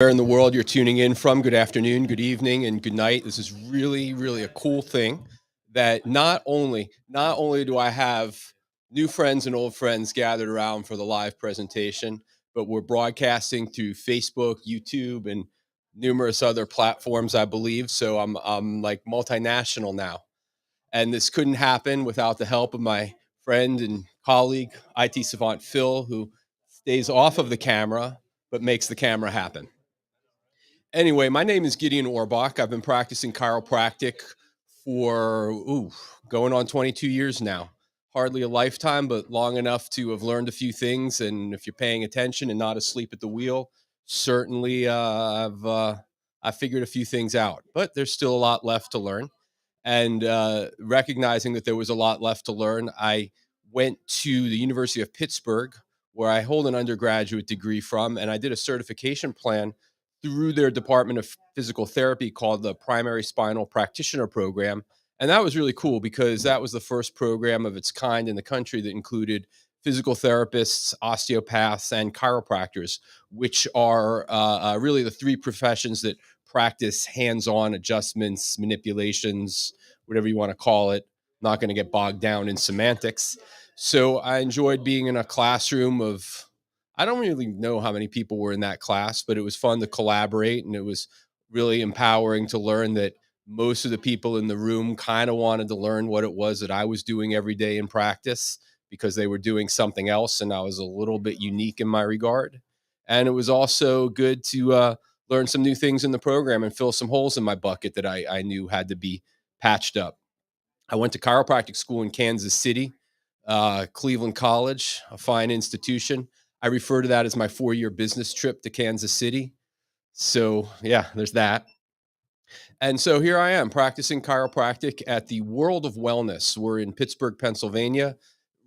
Where in the world you're tuning in from, good afternoon, good evening, and good night. This is really, really a cool thing that not only do I have new friends and old friends gathered around for the live presentation, but we're broadcasting through Facebook, YouTube, and numerous other platforms, I believe. So I'm like multinational now. And this couldn't happen without the help of my friend and colleague, IT savant Phil, who stays off of the camera but makes the camera happen. Anyway, my name is Gideon Orbach. I've been practicing chiropractic for going on 22 years now. Hardly a lifetime, but long enough to have learned a few things. And if you're paying attention and not asleep at the wheel, certainly I've figured a few things out. But there's still a lot left to learn. And recognizing that there was a lot left to learn, I went to the University of Pittsburgh, where I hold an undergraduate degree from, and I did a certification plan through their Department of Physical Therapy called the Primary Spinal Practitioner Program. And that was really cool because that was the first program of its kind in the country that included physical therapists, osteopaths, and chiropractors, which are really the three professions that practice hands on adjustments, manipulations, whatever you want to call it. Not going to get bogged down in semantics. So I enjoyed being in a classroom of, I don't really know how many people were in that class, but it was fun to collaborate, and it was really empowering to learn that most of the people in the room kind of wanted to learn what it was that I was doing every day in practice because they were doing something else, and I was a little bit unique in my regard. And it was also good to learn some new things in the program and fill some holes in my bucket that I knew had to be patched up. I went to chiropractic school in Kansas City, Cleveland College, a fine institution. I refer to that as my 4-year business trip to Kansas City. So, yeah, there's that. And so here I am practicing chiropractic at the World of Wellness. We're in Pittsburgh, Pennsylvania,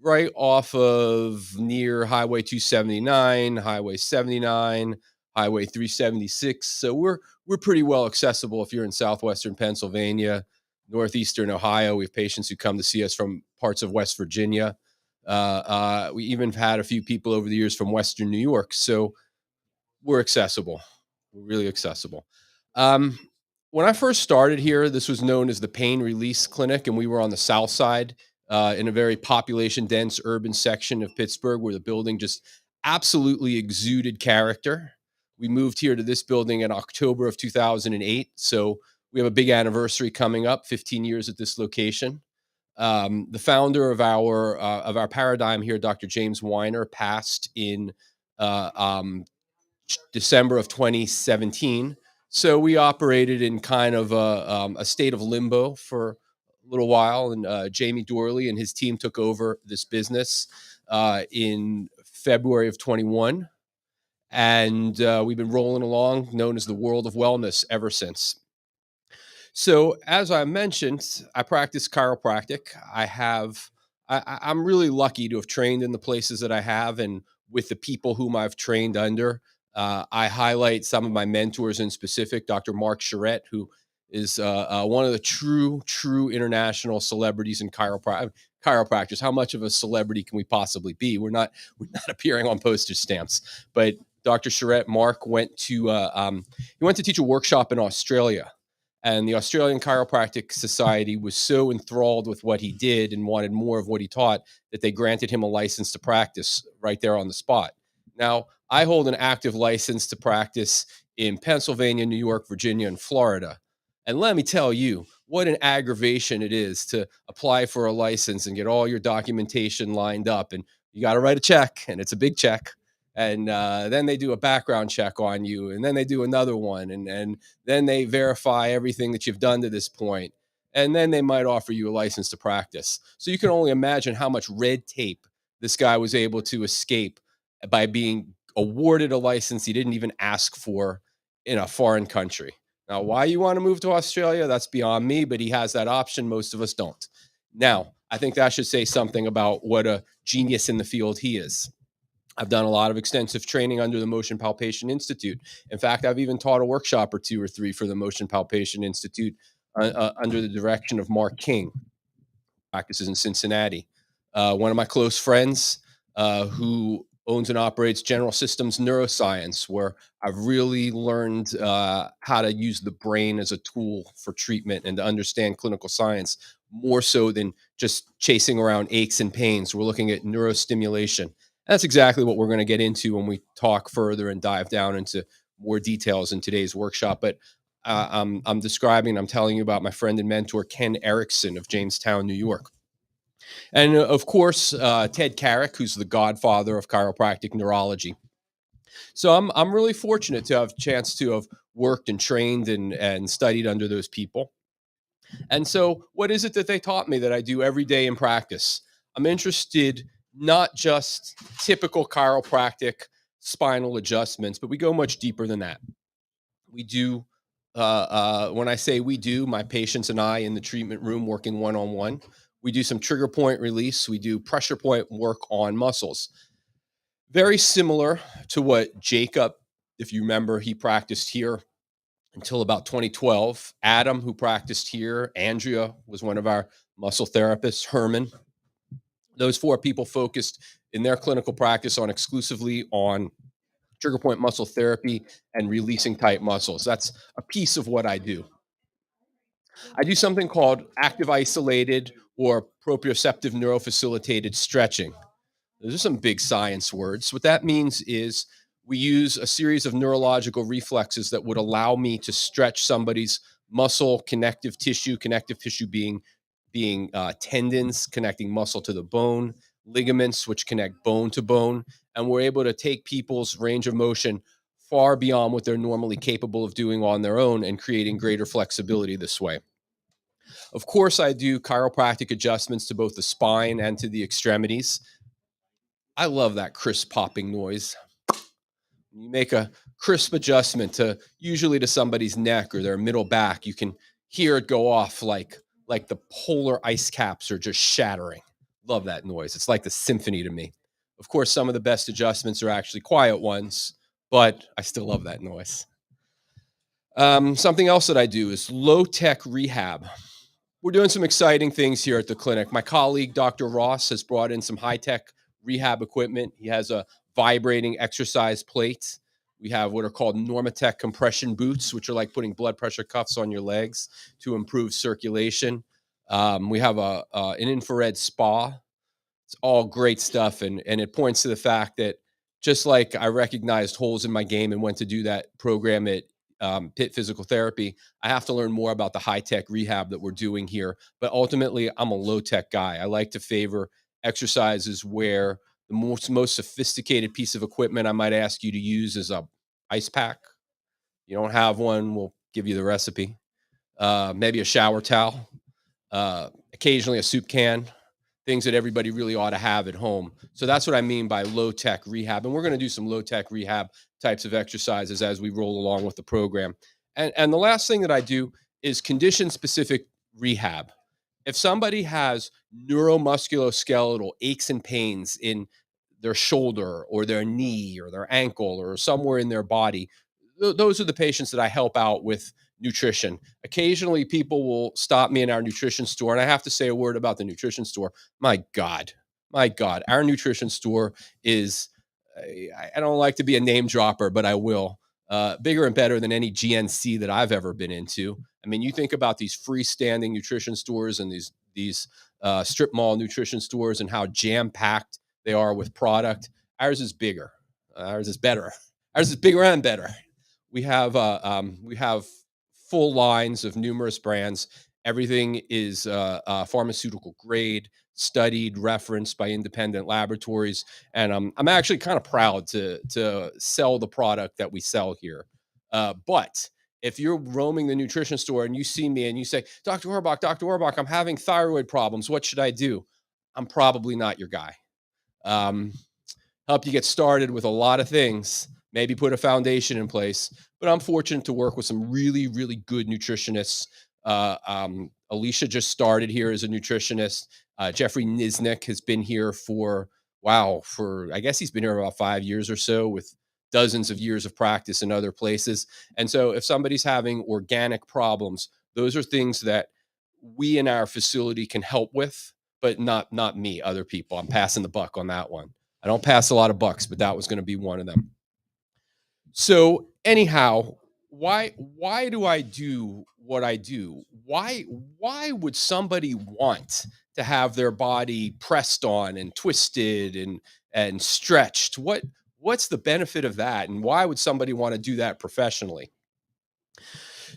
right off of near Highway 279, Highway 79, Highway 376. So we're pretty well accessible if you're in southwestern Pennsylvania, northeastern Ohio. We have patients who come to see us from parts of West Virginia. We even had a few people over the years from Western New York. So we're accessible. We're really accessible. Um, when I first started here, this was known as the Pain Release Clinic, and we were on the south side in a very population dense urban section of Pittsburgh where the building just absolutely exuded character. We moved here to this building in October of 2008. So we have a big anniversary coming up, 15 years at this location. The founder of our paradigm here, Dr. James Weiner, passed in uh, um, December of 2017. So we operated in kind of a state of limbo for a little while, and Jamie Dorley and his team took over this business in February of 21, and we've been rolling along, known as the World of Wellness, ever since. So, as I mentioned, I practice chiropractic. I'm really lucky to have trained in the places that I have and with the people whom I've trained under. I highlight some of my mentors in specific, Dr. Mark Charette, who is one of the true international celebrities in chiropractors. How much of a celebrity can we possibly be? We're not appearing on postage stamps, but Dr. Charette, Mark he went to teach a workshop in Australia, and the Australian Chiropractic Society was so enthralled with what he did and wanted more of what he taught that they granted him a license to practice right there on the spot. Now, I hold an active license to practice in Pennsylvania, New York, Virginia, and Florida. And let me tell you, what an aggravation it is to apply for a license and get all your documentation lined up. And you got to write a check, and it's a big check. And then they do a background check on you, and then they do another one, and then they verify everything that you've done to this point, and then they might offer you a license to practice. So you can only imagine how much red tape this guy was able to escape by being awarded a license he didn't even ask for in a foreign country. Now, why you want to move to Australia, that's beyond me, but he has that option. Most of us don't. Now, I think that should say something about what a genius in the field he is. I've done a lot of extensive training under the Motion Palpation Institute. In fact, I've even taught a workshop or two or three for the Motion Palpation Institute under the direction of Mark King, practices in Cincinnati. One of my close friends, who owns and operates General Systems Neuroscience, where I've really learned how to use the brain as a tool for treatment and to understand clinical science more so than just chasing around aches and pains. We're looking at neurostimulation. That's exactly what we're going to get into when we talk further and dive down into more details in today's workshop. But I'm telling you about my friend and mentor, Ken Erickson of Jamestown, New York. And of course, Ted Carrick, who's the godfather of chiropractic neurology. So I'm really fortunate to have a chance to have worked and trained and studied under those people. And so, what is it that they taught me that I do every day in practice? I'm interested not just typical chiropractic spinal adjustments, but we go much deeper than that. We do. When I say we do, my patients and I in the treatment room working one on one, we do some trigger point release. We do pressure point work on muscles. Very similar to what Jacob, if you remember, he practiced here until about 2012. Adam, who practiced here, Andrea was one of our muscle therapists, Herman. Those four people focused in their clinical practice on exclusively on trigger point muscle therapy and releasing tight muscles. That's a piece of what I do. I do something called active isolated or proprioceptive neurofacilitated stretching. Those are some big science words. What that means is we use a series of neurological reflexes that would allow me to stretch somebody's muscle connective tissue being tendons connecting muscle to the bone, ligaments which connect bone to bone, and we're able to take people's range of motion far beyond what they're normally capable of doing on their own and creating greater flexibility this way. Of course, I do chiropractic adjustments to both the spine and to the extremities. I love that crisp popping noise. You make a crisp adjustment to usually to somebody's neck or their middle back, you can hear it go off like the polar ice caps are just shattering. Love that noise. It's like the symphony to me. Of course, some of the best adjustments are actually quiet ones, but I still love that noise. Something else that I do is low tech rehab. We're doing some exciting things here at the clinic. My colleague, Dr. Ross, has brought in some high tech rehab equipment. He has a vibrating exercise plate. We have what are called Normatec compression boots, which are like putting blood pressure cuffs on your legs to improve circulation. We have an infrared spa. It's all great stuff. And it points to the fact that just like I recognized holes in my game and went to do that program at Pitt Physical Therapy, I have to learn more about the high tech rehab that we're doing here. But ultimately, I'm a low tech guy. I like to favor exercises where the most sophisticated piece of equipment I might ask you to use is a ice pack. You don't have one, we'll give you the recipe. Maybe a shower towel, occasionally a soup can, things that everybody really ought to have at home. So that's what I mean by low tech rehab. And we're going to do some low tech rehab types of exercises as we roll along with the program. And the last thing that I do is condition specific rehab. If somebody has neuromusculoskeletal aches and pains in their shoulder or their knee or their ankle or somewhere in their body, those are the patients that I help out with nutrition. Occasionally, people will stop me in our nutrition store, and I have to say a word about the nutrition store. My God, our nutrition store is, I don't like to be a name dropper, but I will. Bigger and better than any GNC that I've ever been into. I mean, you think about these freestanding nutrition stores and these strip mall nutrition stores and how jam packed they are with product. Ours is bigger. Ours is better. Ours is bigger and better. We have full lines of numerous brands. Everything is pharmaceutical grade, studied, referenced by independent laboratories, and I'm actually kind of proud to sell the product that we sell here. But if you're roaming the nutrition store and you see me and you say, Dr. Orbach, I'm having thyroid problems. What should I do? I'm probably not your guy. Um, Help you get started with a lot of things, maybe put a foundation in place. But I'm fortunate to work with some really, really good nutritionists. Alicia just started here as a nutritionist. Jeffrey Niznik has been here for I guess he's been here about 5 years or so with dozens of years of practice in other places. And so if somebody's having organic problems, those are things that we in our facility can help with, but not me, other people. I'm passing the buck on that one. I don't pass a lot of bucks, but that was going to be one of them. So anyhow, why do I do what I do? Why would somebody want to have their body pressed on and twisted and stretched? What's the benefit of that, and why would somebody want to do that professionally?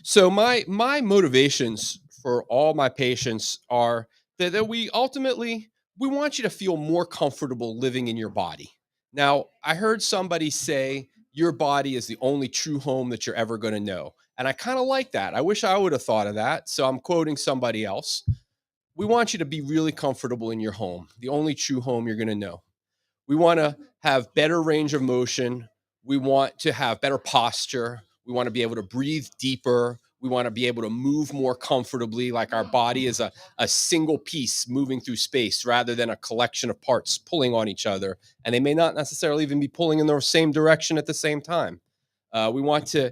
So my motivations for all my patients are that we ultimately we want you to feel more comfortable living in your body. Now, I heard somebody say your body is the only true home that you're ever going to know. And I kind of like that. I wish I would have thought of that. So I'm quoting somebody else. We want you to be really comfortable in your home, the only true home you're going to know. We want to have better range of motion. We want to have better posture. We want to be able to breathe deeper. We want to be able to move more comfortably, like our body is a single piece moving through space rather than a collection of parts pulling on each other. And they may not necessarily even be pulling in the same direction at the same time. We want to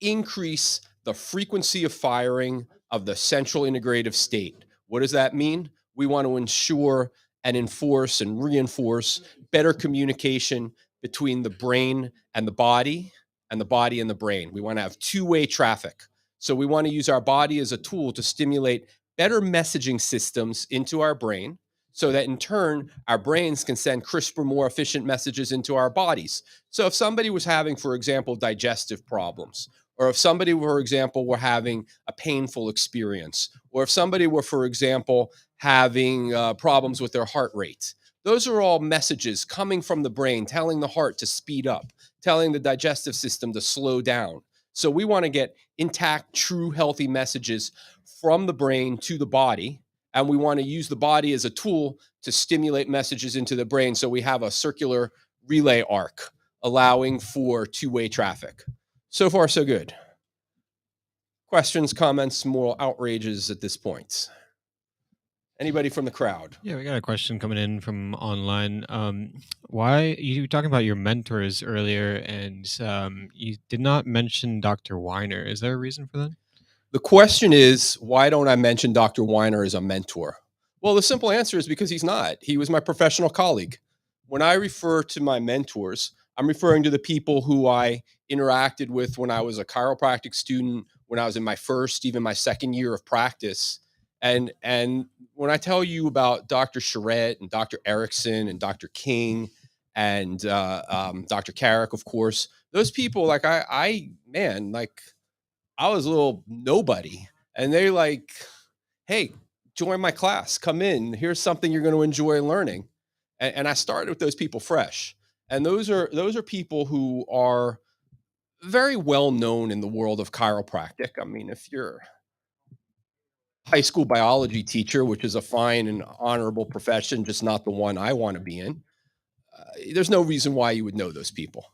increase the frequency of firing of the central integrative state. What does that mean? We want to ensure and enforce and reinforce better communication between the brain and the body, and the body and the brain. We want to have two-way traffic. So we want to use our body as a tool to stimulate better messaging systems into our brain so that in turn our brains can send crisper, more efficient messages into our bodies. So if somebody was having, for example, digestive problems, or if somebody, for example, were having a painful experience, or if somebody were, for example, having problems with their heart rate, those are all messages coming from the brain, telling the heart to speed up, telling the digestive system to slow down. So we want to get intact, true, healthy messages from the brain to the body. And we want to use the body as a tool to stimulate messages into the brain. So we have a circular relay arc allowing for two-way traffic. So far, so good. Questions, comments, moral outrages at this point? Anybody from the crowd? Yeah, we got a question coming in from online. Why you were talking about your mentors earlier, and you did not mention Dr. Weiner. Is there a reason for that? The question is, why don't I mention Dr. Weiner as a mentor? Well, the simple answer is because he's not. He was my professional colleague. When I refer to my mentors, I'm referring to the people who I interacted with when I was a chiropractic student, when I was in my first, even my second year of practice. And when I tell you about Dr. Charette and Dr. Erickson and Dr. King and Dr. Carrick, of course, those people, like man, like I was a little nobody. And they like, hey, join my class, come in. Here's something you're going to enjoy learning. And I started with those people fresh. And those are people who are very well known in the world of chiropractic. I mean, if you're a high school biology teacher, which is a fine and honorable profession, just not the one I want to be in, there's no reason why you would know those people.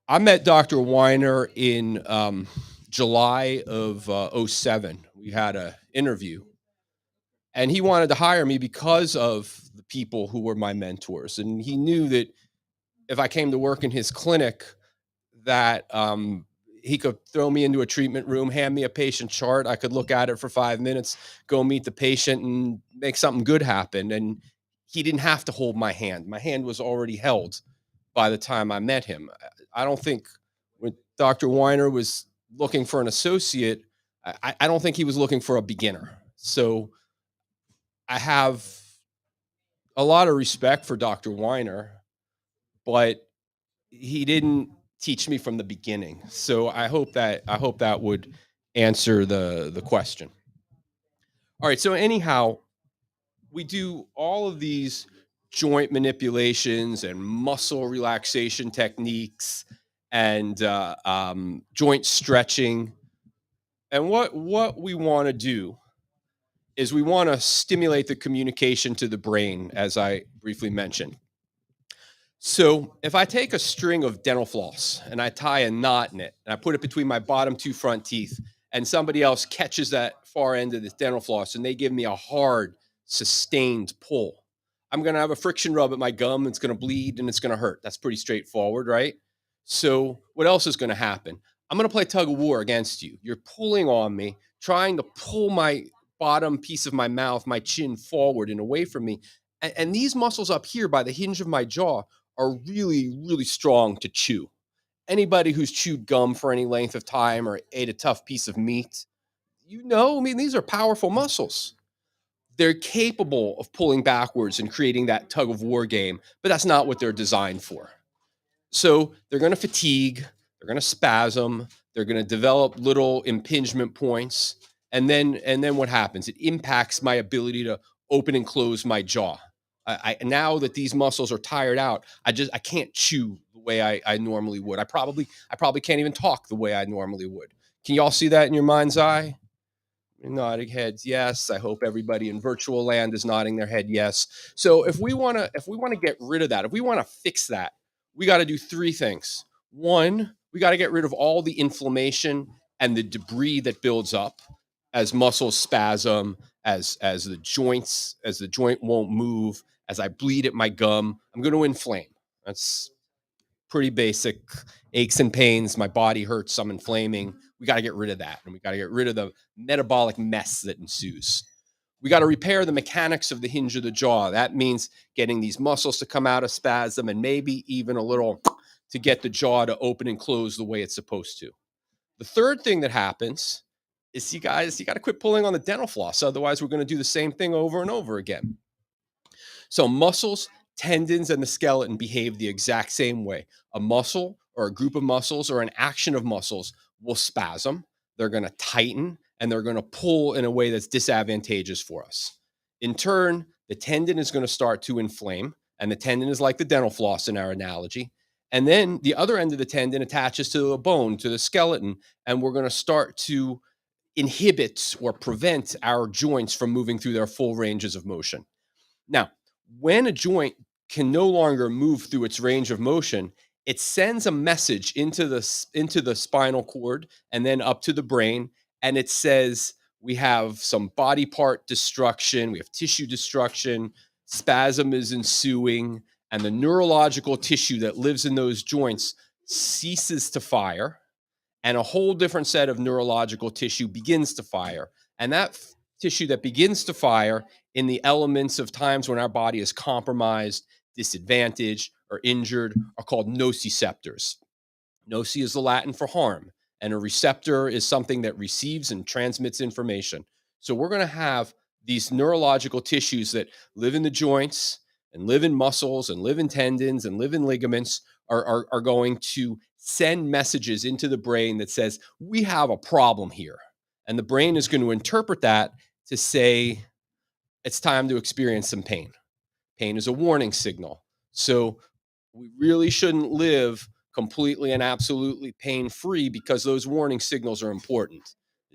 I met Dr. Weiner in July of '07. We had an interview, and he wanted to hire me because of the people who were my mentors. And he knew that if I came to work in his clinic, that he could throw me into a treatment room, hand me a patient chart. I could look at it for 5 minutes, go meet the patient, and make something good happen. And he didn't have to hold my hand. My hand was already held by the time I met him. I don't think when Dr. Weiner was looking for an associate, I don't think he was looking for a beginner. So I have a lot of respect for Dr. Weiner, but he didn't teach me from the beginning. So I hope that would answer the question. All right. So anyhow, we do all of these joint manipulations and muscle relaxation techniques and joint stretching. And what we want to do is we want to stimulate the communication to the brain, as I briefly mentioned. So if I take a string of dental floss and I tie a knot in it and I put it between my bottom two front teeth, and somebody else catches that far end of this dental floss and they give me a hard, sustained pull, I'm going to have a friction rub at my gum. It's going to bleed and it's going to hurt. That's pretty straightforward, right? So what else is going to happen? I'm going to play tug of war against you. You're pulling on me, trying to pull my bottom piece of my mouth, my chin forward and away from me. And these muscles up here by the hinge of my jaw are really, really strong to chew. Anybody who's chewed gum for any length of time or ate a tough piece of meat, I mean, these are powerful muscles. They're capable of pulling backwards and creating that tug of war game, but that's not what they're designed for. So they're going to fatigue, they're going to spasm, they're going to develop little impingement points, and then what happens? It impacts my ability to open and close my jaw. I now that these muscles are tired out, I can't chew the way I normally would. I probably can't even talk the way I normally would. Can y'all see that in your mind's eye? Nodding heads, yes. I hope everybody in virtual land is nodding their head, yes. So if we want to get rid of that, if we want to fix that, we got to do three things. One, we got to get rid of all the inflammation and the debris that builds up as muscles spasm, as the joint won't move, as I bleed at my gum. I'm going to inflame. That's pretty basic. Aches and pains, my body hurts, I'm inflaming. We got to get rid of that. And we got to get rid of the metabolic mess that ensues. We got to repair the mechanics of the hinge of the jaw. That means getting these muscles to come out of spasm and maybe even a little to get the jaw to open and close the way it's supposed to. The third thing that happens is you got to quit pulling on the dental floss. Otherwise, we're going to do the same thing over and over again. So muscles, tendons, and the skeleton behave the exact same way. A muscle or a group of muscles or an action of muscles will spasm, they're going to tighten, and they're going to pull in a way that's disadvantageous for us. In turn, the tendon is going to start to inflame, and the tendon is like the dental floss in our analogy. And then the other end of the tendon attaches to a bone, to the skeleton, and we're going to start to inhibit or prevent our joints from moving through their full ranges of motion. Now, when a joint can no longer move through its range of motion, it sends a message into the spinal cord and then up to the brain, and it says we have some body part destruction, we have tissue destruction, spasm is ensuing, and the neurological tissue that lives in those joints ceases to fire, and a whole different set of neurological tissue begins to fire. And that tissue that begins to fire in the elements of times when our body is compromised, disadvantaged, or injured are called nociceptors. Noci is the Latin for harm, and a receptor is something that receives and transmits information. So we're going to have these neurological tissues that live in the joints and live in muscles and live in tendons and live in ligaments are going to send messages into the brain that says, we have a problem here. And the brain is going to interpret that to say, it's time to experience some pain. Pain is a warning signal. So we really shouldn't live completely and absolutely pain free because those warning signals are important.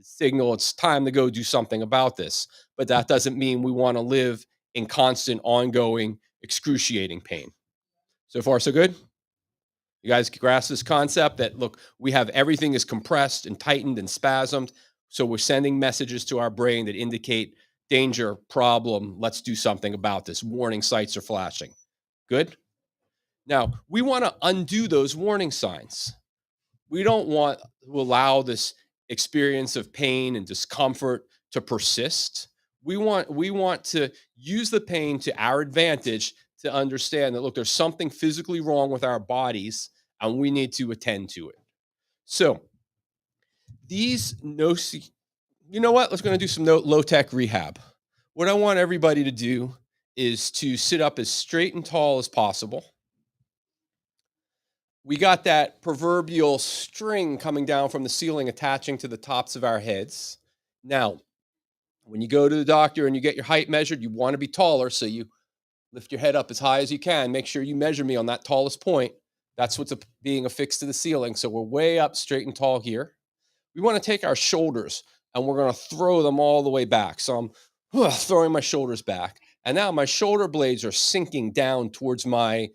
Signal it's time to go do something about this. But that doesn't mean we want to live in constant, ongoing, excruciating pain. So far, so good? You guys grasp this concept that, look, we have everything is compressed and tightened and spasmed. So we're sending messages to our brain that indicate danger, problem, let's do something about this. Warning sights are flashing. Good? Now, we want to undo those warning signs. We don't want to allow this experience of pain and discomfort to persist. We want to use the pain to our advantage to understand that, look, there's something physically wrong with our bodies and we need to attend to it. So these no, you know what? Let's going to do some low tech rehab. What I want everybody to do is to sit up as straight and tall as possible. We got that proverbial string coming down from the ceiling attaching to the tops of our heads. Now, when you go to the doctor and you get your height measured, you want to be taller. So you lift your head up as high as you can. Make sure you measure me on that tallest point. That's what's being affixed to the ceiling. So we're way up straight and tall here. We want to take our shoulders and we're going to throw them all the way back. So I'm throwing my shoulders back. And now my shoulder blades are sinking down towards my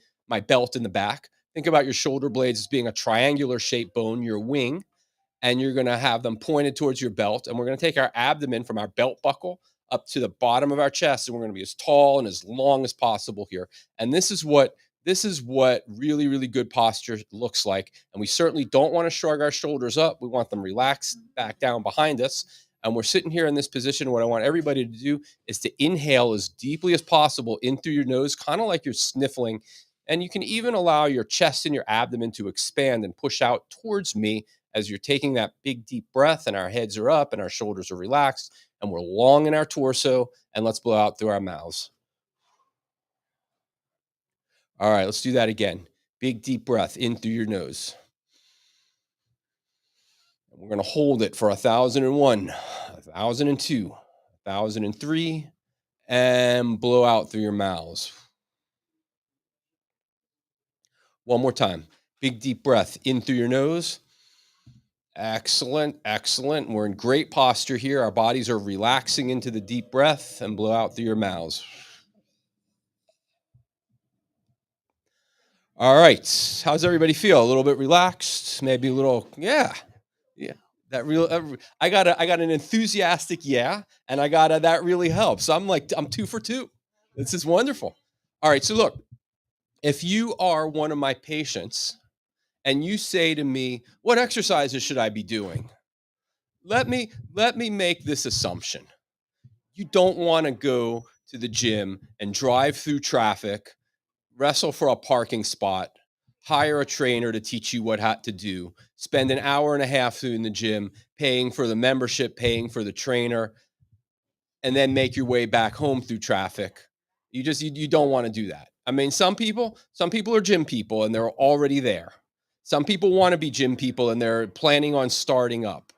belt in the back. Think about your shoulder blades as being a triangular shaped bone, your wing, and you're going to have them pointed towards your belt. And we're going to take our abdomen from our belt buckle up to the bottom of our chest, and we're going to be as tall and as long as possible here. And this is what really, really good posture looks like. And we certainly don't want to shrug our shoulders up. We want them relaxed back down behind us. And we're sitting here in this position. What I want everybody to do is to inhale as deeply as possible in through your nose, kind of like you're sniffling. And you can even allow your chest and your abdomen to expand and push out towards me as you're taking that big, deep breath, and our heads are up and our shoulders are relaxed and we're long in our torso. And let's blow out through our mouths. All right, let's do that again. Big, deep breath in through your nose. We're going to hold it for 1,001, 1,002, 1,003, and blow out through your mouths. One more time. Big, deep breath in through your nose. Excellent, excellent. We're in great posture here. Our bodies are relaxing into the deep breath, and blow out through your mouths. All right. How's everybody feel? A little bit relaxed? Maybe a little, yeah. That real, I got an enthusiastic yeah, and I got a that really helps. I'm 2 for 2. This is wonderful. All right. So look, if you are one of my patients and you say to me, what exercises should I be doing? Let me make this assumption. You don't want to go to the gym and drive through traffic, wrestle for a parking spot, hire a trainer to teach you what to do, spend an hour and a half in the gym, paying for the membership, paying for the trainer, and then make your way back home through traffic. You don't want to do that. I mean, some people are gym people and they're already there. Some people want to be gym people and they're planning on starting up.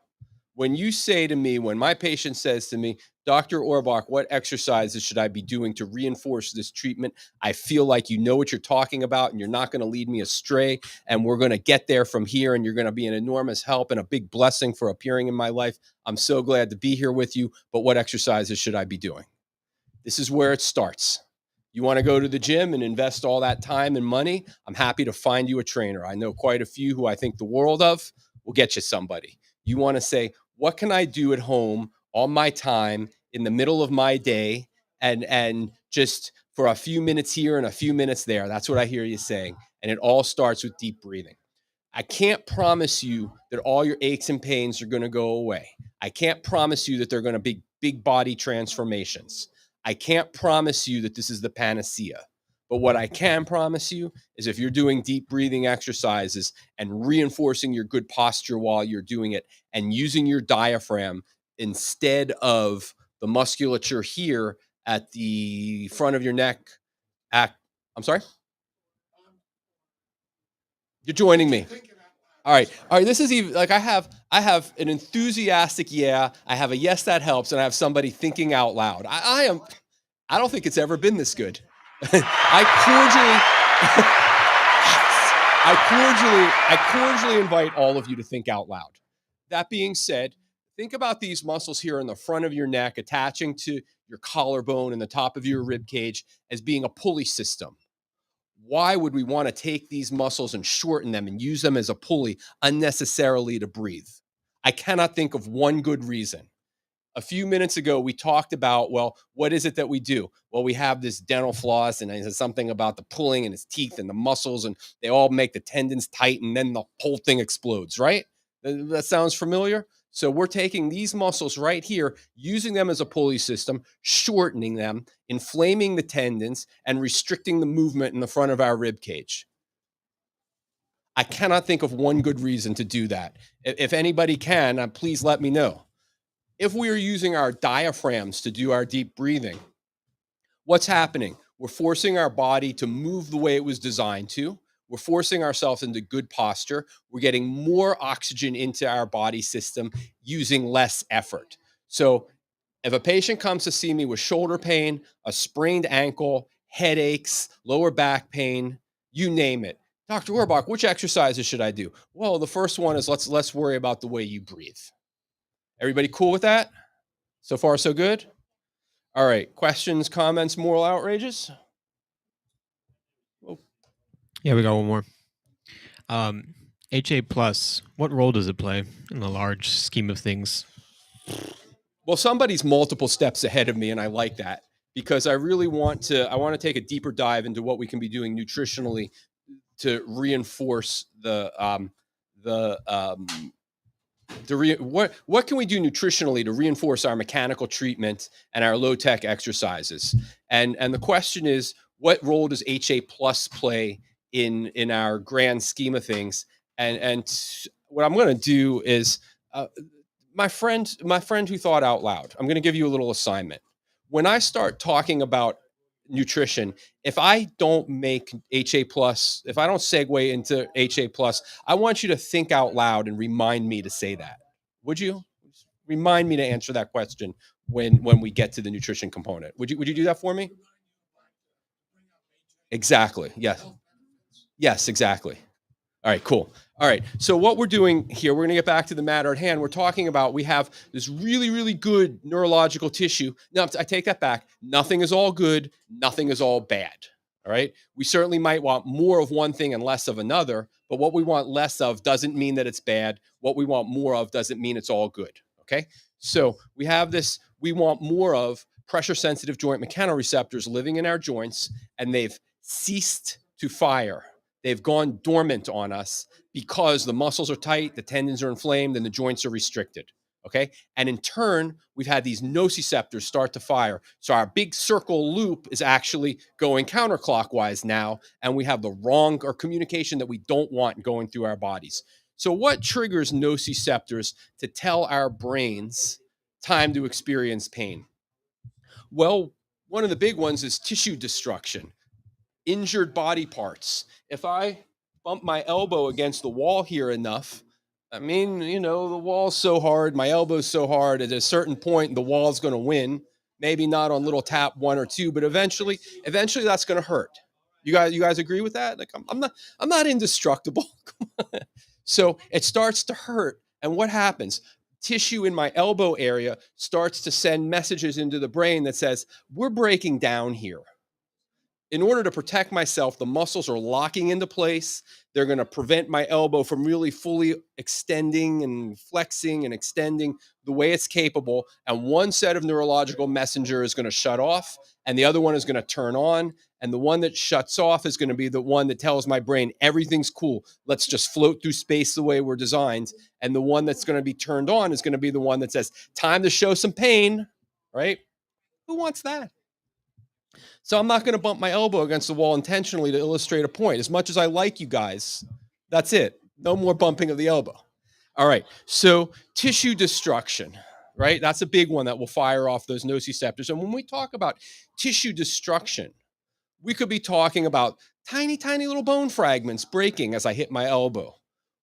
When you say to me, when my patient says to me, Dr. Orbach, what exercises should I be doing to reinforce this treatment? I feel like you know what you're talking about and you're not going to lead me astray. And we're going to get there from here. And you're going to be an enormous help and a big blessing for appearing in my life. I'm so glad to be here with you. But what exercises should I be doing? This is where it starts. You want to go to the gym and invest all that time and money? I'm happy to find you a trainer. I know quite a few who I think the world of. We'll get you somebody. You want to say, what can I do at home on my time in the middle of my day and just for a few minutes here and a few minutes there? That's what I hear you saying. And it all starts with deep breathing. I can't promise you that all your aches and pains are going to go away. I can't promise you that they're going to be big body transformations. I can't promise you that this is the panacea. But what I can promise you is if you're doing deep breathing exercises and reinforcing your good posture while you're doing it and using your diaphragm instead of the musculature here at the front of your neck. I'm sorry? You're joining me. All right. All right. This is even like I have an enthusiastic yeah. I have a yes that helps, and I have somebody thinking out loud. I don't think it's ever been this good. I cordially invite all of you to think out loud. That being said, think about these muscles here in the front of your neck attaching to your collarbone and the top of your rib cage as being a pulley system. Why would we want to take these muscles and shorten them and use them as a pulley unnecessarily to breathe? I cannot think of one good reason. A few minutes ago, we talked about, well, what is it that we do? Well, we have this dental floss, and it's something about the pulling and its teeth and the muscles, and they all make the tendons tight, and then the whole thing explodes, right? That sounds familiar? So we're taking these muscles right here, using them as a pulley system, shortening them, inflaming the tendons, and restricting the movement in the front of our rib cage. I cannot think of one good reason to do that. If anybody can, please let me know. If we are using our diaphragms to do our deep breathing, what's happening? We're forcing our body to move the way it was designed to. We're forcing ourselves into good posture. We're getting more oxygen into our body system using less effort. So if a patient comes to see me with shoulder pain, a sprained ankle, headaches, lower back pain, you name it, Dr. Orbach, which exercises should I do? Well, the first one is let's worry about the way you breathe. Everybody cool with that? So far, so good? All right. Questions, comments, moral outrages? Oh, Yeah, we got one more. HA plus, what role does it play in the large scheme of things? well, somebody's multiple steps ahead of me, and I like that because I really want to take a deeper dive into what we can be doing nutritionally to reinforce the What can we do nutritionally to reinforce our mechanical treatment and our low tech exercises? And the question is, what role does HA plus play in our grand scheme of things? And what I'm going to do is, uh, my friend who thought out loud. I'm going to give you a little assignment. When I start talking about nutrition, if I don't make HA plus, if I don't segue into HA plus, I want you to think out loud and remind me to say that. Would you remind me to answer that question when we get to the nutrition component? Would you do that for me? Exactly. Yes. Yes, exactly. All right, cool. All right. So what we're doing here, we're going to get back to the matter at hand. We're talking about we have this really, really good neurological tissue. Now, I take that back. Nothing is all good. Nothing is all bad. All right. We certainly might want more of one thing and less of another, but what we want less of doesn't mean that it's bad. What we want more of doesn't mean it's all good. Okay. So we have this, we want more of pressure sensitive joint mechanoreceptors living in our joints, and they've ceased to fire. They've gone dormant on us because the muscles are tight, the tendons are inflamed, and the joints are restricted. Okay. And in turn, we've had these nociceptors start to fire. So our big circle loop is actually going counterclockwise now, and we have the wrong or communication that we don't want going through our bodies. So, what triggers nociceptors to tell our brains time to experience pain? Well, one of the big ones is tissue destruction, injured body parts. If I bump my elbow against the wall here enough, I mean, the wall's so hard, my elbow's so hard, at a certain point, the wall's going to win. Maybe not on little tap one or two, but eventually that's going to hurt. You guys agree with that? Like, I'm not indestructible. So it starts to hurt. And what happens? Tissue in my elbow area starts to send messages into the brain that says, we're breaking down here. In order to protect myself, the muscles are locking into place. They're going to prevent my elbow from really fully extending and flexing and extending the way it's capable. And one set of neurological messenger is going to shut off, and the other one is going to turn on. And the one that shuts off is going to be the one that tells my brain everything's cool. Let's just float through space the way we're designed. And the one that's going to be turned on is going to be the one that says, time to show some pain, right? Who wants that? So I'm not going to bump my elbow against the wall intentionally to illustrate a point. As much as I like you guys, that's it. No more bumping of the elbow. All right. So tissue destruction, right? That's a big one that will fire off those nociceptors. And when we talk about tissue destruction, we could be talking about tiny, tiny little bone fragments breaking as I hit my elbow.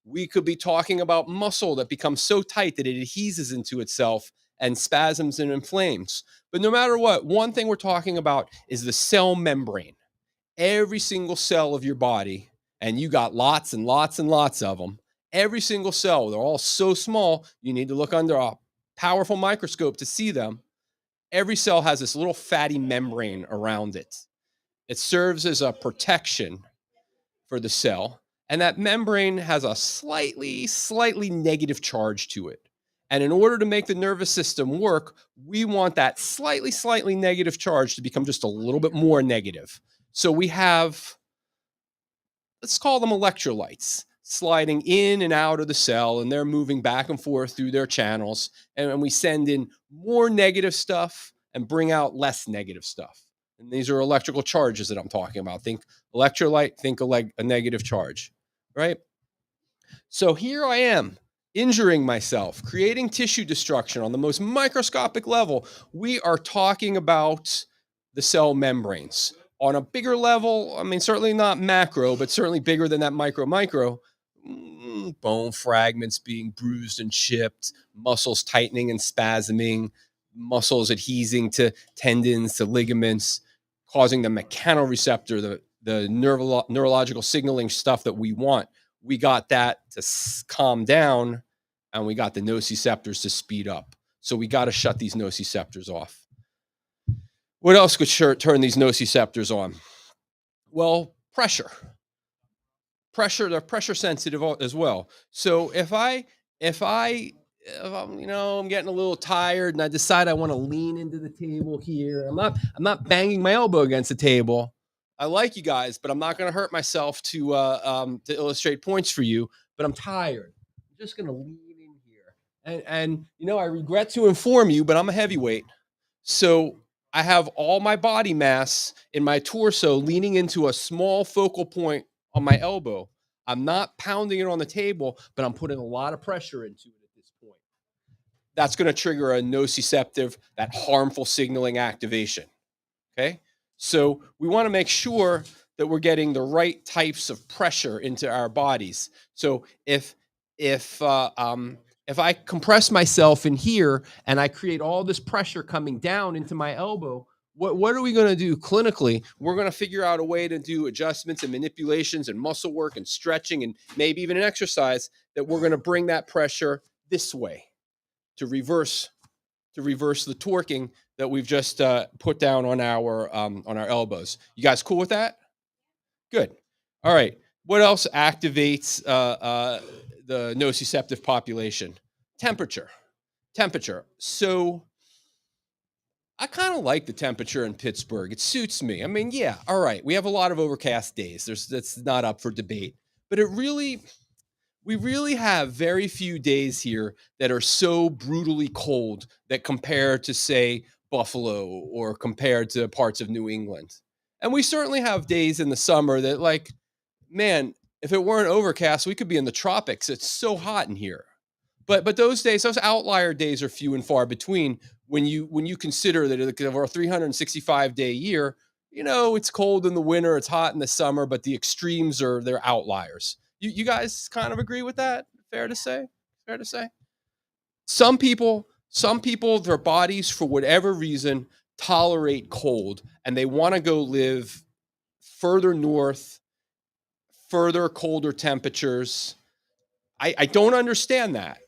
We could be talking about muscle that becomes so tight that it adheses into itself and spasms and inflames. But no matter what, one thing we're talking about is the cell membrane. Every single cell of your body, and you got lots and lots and lots of them, every single cell, they're all so small, you need to look under a powerful microscope to see them. Every cell has this little fatty membrane around it. It serves as a protection for the cell. And that membrane has a slightly negative charge to it. And in order to make the nervous system work, we want that slightly negative charge to become just a little bit more negative. So we have, let's call them electrolytes, sliding in and out of the cell, and they're moving back and forth through their channels. And we send in more negative stuff and bring out less negative stuff. And these are electrical charges that I'm talking about. Think electrolyte, think a negative charge, right? So here I am, injuring myself, creating tissue destruction on the most microscopic level. We are talking about the cell membranes. On a bigger level, I mean, certainly not macro, but certainly bigger than that micro, bone fragments being bruised and chipped, muscles tightening and spasming, muscles adhesing to tendons, to ligaments, causing the mechanoreceptor, the neurological signaling stuff that we want. We got that to calm down, and we got the nociceptors to speed up. So we got to shut these nociceptors off. What else could turn these nociceptors on? Well, pressure. They're pressure sensitive as well. So if I'm getting a little tired and I decide I want to lean into the table here, I'm not banging my elbow against the table. I like you guys, but I'm not going to hurt myself to illustrate points for you. But I'm tired. I'm just going to lean in here. And I regret to inform you, but I'm a heavyweight. So I have all my body mass in my torso leaning into a small focal point on my elbow. I'm not pounding it on the table, but I'm putting a lot of pressure into it at this point. That's going to trigger a nociceptive, that harmful signaling activation. Okay. So we want to make sure that we're getting the right types of pressure into our bodies. So if if I compress myself in here and I create all this pressure coming down into my elbow, what are we going to do clinically? We're going to figure out a way to do adjustments and manipulations and muscle work and stretching and maybe even an exercise that we're going to bring that pressure this way to reverse the torquing that we've just put down on our elbows. You guys cool with that? Good. All right. What else activates the nociceptive population? Temperature. Temperature. So I kind of like the temperature in Pittsburgh. It suits me. I mean, yeah, all right. We have a lot of overcast days. That's not up for debate. But we really have very few days here that are so brutally cold that compare to, say, Buffalo or compared to parts of New England. And we certainly have days in the summer that, like, man, if it weren't overcast, we could be in the tropics. It's so hot in here. But those days, those outlier days are few and far between when you consider that over a 365-day year, it's cold in the winter, it's hot in the summer, but the extremes are they're outliers. You guys kind of agree with that? Fair to say? Fair to say? Some people, their bodies, for whatever reason, tolerate cold and they want to go live further north, further colder temperatures. I don't understand that,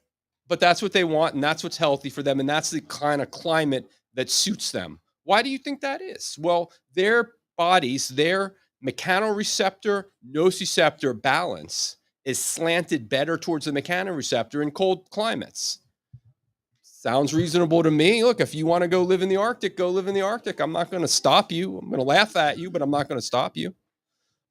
but that's what they want, and that's what's healthy for them, and that's the kind of climate that suits them. Why do you think that is? Well, their bodies, their mechanoreceptor nociceptor balance is slanted better towards the mechanoreceptor in cold climates. Sounds reasonable to me. Look, if you want to go live in the Arctic, go live in the Arctic. I'm not going to stop you. I'm going to laugh at you, but I'm not going to stop you.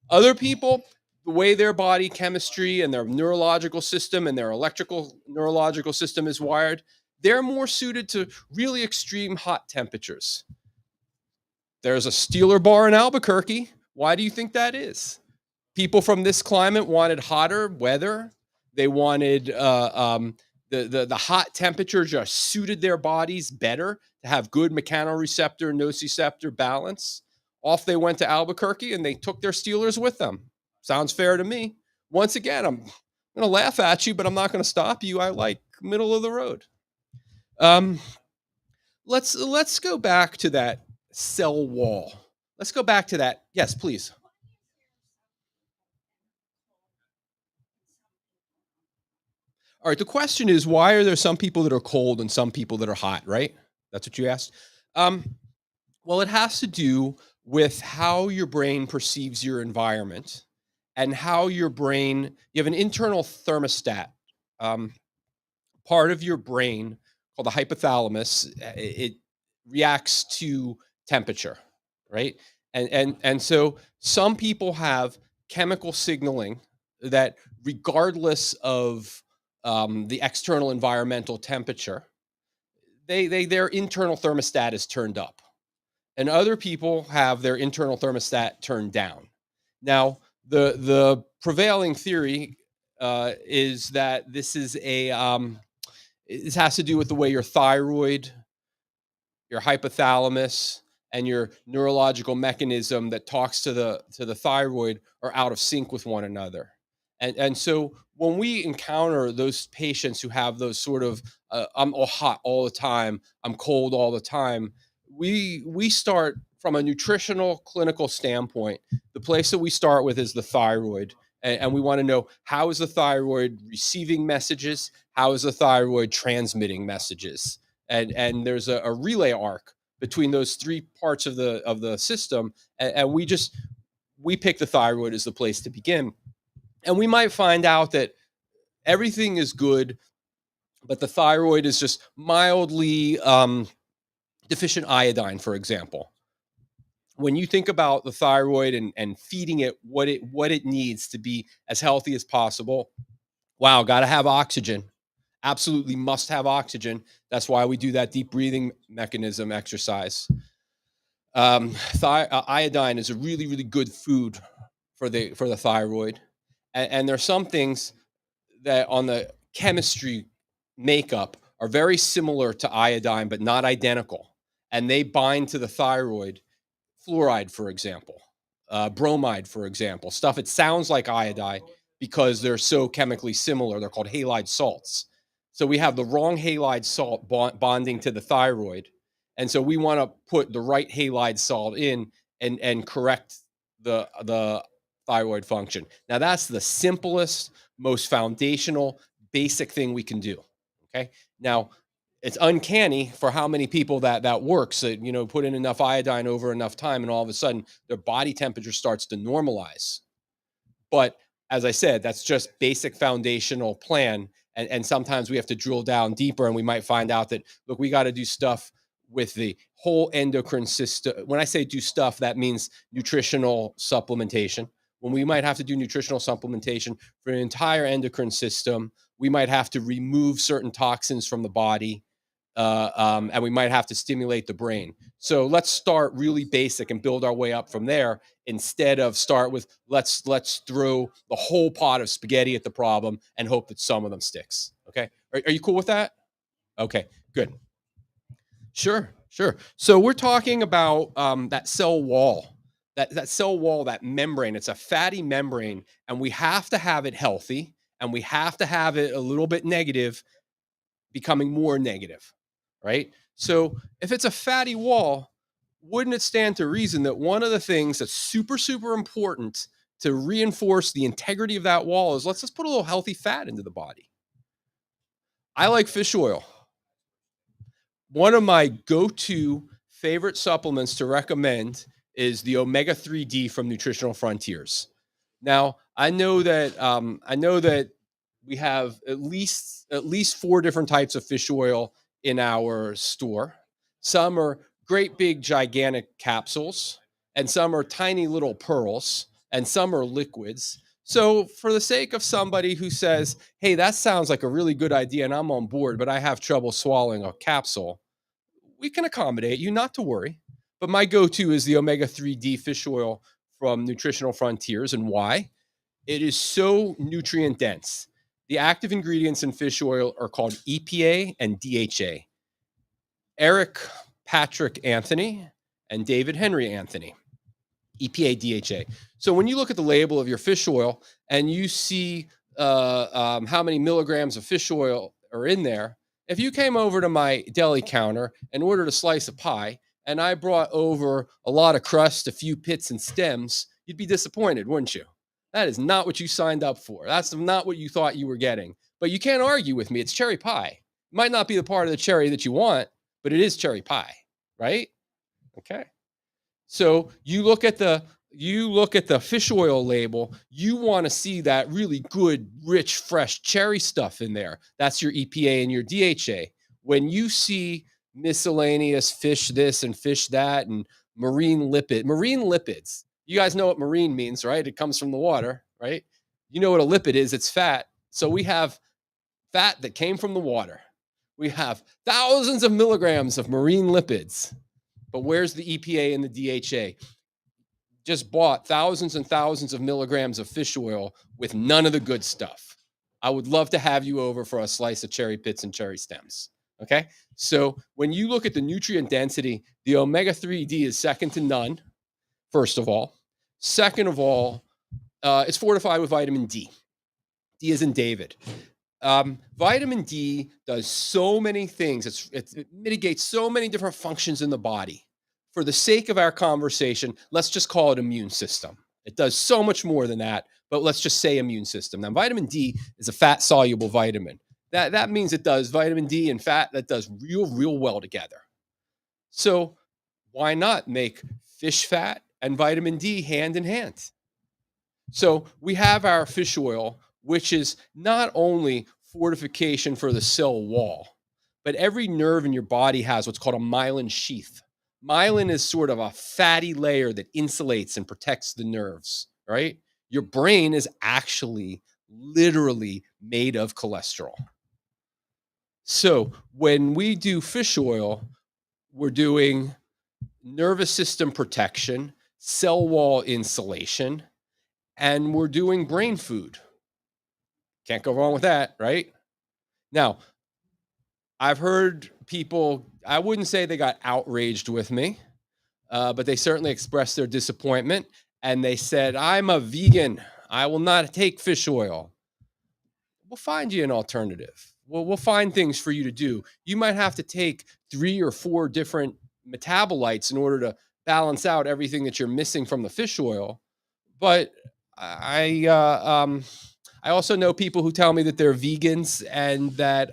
Other people, the way their body chemistry and their neurological system and their electrical neurological system is wired, they're more suited to really extreme hot temperatures. There's a Steeler bar in Albuquerque. Why do you think that is? People from this climate wanted hotter weather. They wanted the hot temperature just suited their bodies better to have good mechanoreceptor nociceptor balance. Off they went to Albuquerque and they took their Steelers with them. Sounds fair to me. Once again, I'm going to laugh at you, but I'm not going to stop you. I like middle of the road. Um, let's go back to that cell wall. Let's go back to that. Yes, please. All right. The question is, why are there some people that are cold and some people that are hot? Right? That's what you asked. Um, well, it has to do with how your brain perceives your environment and how your brain. You have an internal thermostat. Um, Part of your brain called the hypothalamus. It reacts to temperature, right? And so some people have chemical signaling that, regardless of the external environmental temperature, their internal thermostat is turned up, and other people have their internal thermostat turned down. Now, the prevailing theory is that this has to do with the way your thyroid, your hypothalamus, and your neurological mechanism that talks to the thyroid are out of sync with one another. And so when we encounter those patients who have those sort of I'm all hot all the time, I'm cold all the time, we start from a nutritional clinical standpoint. The place that we start with is the thyroid, and we want to know, how is the thyroid receiving messages, how is the thyroid transmitting messages, and there's a relay arc between those three parts of the system, and we pick the thyroid as the place to begin. And we might find out that everything is good, but the thyroid is just mildly deficient iodine, for example. When you think about the thyroid and feeding it what it needs to be as healthy as possible, wow, got to have oxygen. absolutely must have oxygen. That's why we do that deep breathing mechanism exercise. Iodine is a really, really good food for the thyroid, and there's some things that on the chemistry makeup are very similar to iodine, but not identical, and they bind to the thyroid. Fluoride, for example, bromide, for example, stuff. It sounds like iodine because they're so chemically similar. They're called halide salts. So we have the wrong halide salt bonding to the thyroid, and so we want to put the right halide salt in and correct the thyroid function. Now that's the simplest, most foundational, basic thing we can do. Okay. Now it's uncanny for how many people that works. That put in enough iodine over enough time, and all of a sudden their body temperature starts to normalize. But as I said, that's just basic foundational plan. And sometimes we have to drill down deeper, and we might find out that, look, we got to do stuff with the whole endocrine system. When I say do stuff, that means nutritional supplementation. When we might have to do nutritional supplementation for an entire endocrine system, we might have to remove certain toxins from the body, and we might have to stimulate the brain. So let's start really basic and build our way up from there, instead of start with let's throw the whole pot of spaghetti at the problem and hope that some of them sticks. Okay, are you cool with that? Okay, good. Sure, sure. So we're talking about that cell wall, that cell wall, that membrane. It's a fatty membrane, and we have to have it healthy, and we have to have it a little bit negative becoming more negative, right? So if it's a fatty wall, wouldn't it stand to reason that one of the things that's super, super important to reinforce the integrity of that wall is, let's just put a little healthy fat into the body? I like fish oil. One of my go-to favorite supplements to recommend is the omega-3D from Nutritional Frontiers. Now, I know that we have at least four different types of fish oil in our store. Some are great big gigantic capsules, and some are tiny little pearls, and some are liquids. So, for the sake of somebody who says, "Hey, that sounds like a really good idea and I'm on board, but I have trouble swallowing a capsule," we can accommodate you, not to worry. But my go-to is the omega-3D fish oil from Nutritional Frontiers. And why? It is so nutrient dense. The active ingredients in fish oil are called EPA and DHA. Eric Patrick Anthony and David Henry Anthony. EPA, DHA. So when you look at the label of your fish oil and you see how many milligrams of fish oil are in there, if you came over to my deli counter and ordered a slice of pie, and I brought over a lot of crust, a few pits and stems, you'd be disappointed, wouldn't you? That is not what you signed up for. That's not what you thought you were getting. But you can't argue with me. It's cherry pie. It might not be the part of the cherry that you want, but it is cherry pie, right? Okay. So you look at the fish oil label, you want to see that really good, rich, fresh cherry stuff in there. That's your EPA and your DHA. When you see miscellaneous fish this and fish that and marine lipids. You guys know what marine means, right? It comes from the water, right? You know what a lipid is, it's fat. So we have fat that came from the water. We have thousands of milligrams of marine lipids. But where's the EPA and the DHA? Just bought thousands and thousands of milligrams of fish oil with none of the good stuff. I would love to have you over for a slice of cherry pits and cherry stems. Okay. So when you look at the nutrient density, the omega 3D is second to none, first of all. Second of all, it's fortified with vitamin D. D is in David. Vitamin D does so many things. It mitigates so many different functions in the body. For the sake of our conversation, let's just call it immune system. It does so much more than that, but let's just say immune system. Now, vitamin D is a fat soluble vitamin. That means it does vitamin D and fat that does real well together. So why not make fish fat and vitamin D hand in hand? So we have our fish oil, which is not only fortification for the cell wall, but every nerve in your body has what's called a myelin sheath. Myelin is sort of a fatty layer that insulates and protects the nerves, right? Your brain is actually literally made of cholesterol. So when we do fish oil, we're doing nervous system protection, cell wall insulation, and we're doing brain food. Can't go wrong with that, right? Now, I've heard people, I wouldn't say they got outraged with me, but they certainly expressed their disappointment. And they said, I'm a vegan. I will not take fish oil. We'll find you an alternative. We'll find things for you to do. You might have to take 3 or 4 different metabolites in order to balance out everything that you're missing from the fish oil. But I, I also know people who tell me that they're vegans and that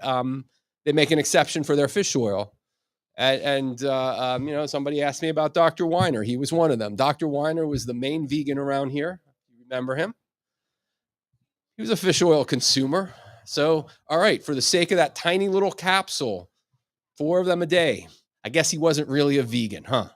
they make an exception for their fish oil. Somebody asked me about Dr. Weiner. He was one of them. Dr. Weiner was the main vegan around here. You remember him? He was a fish oil consumer. So, all right, for the sake of that tiny little capsule, 4 of them a day. I guess he wasn't really a vegan, huh?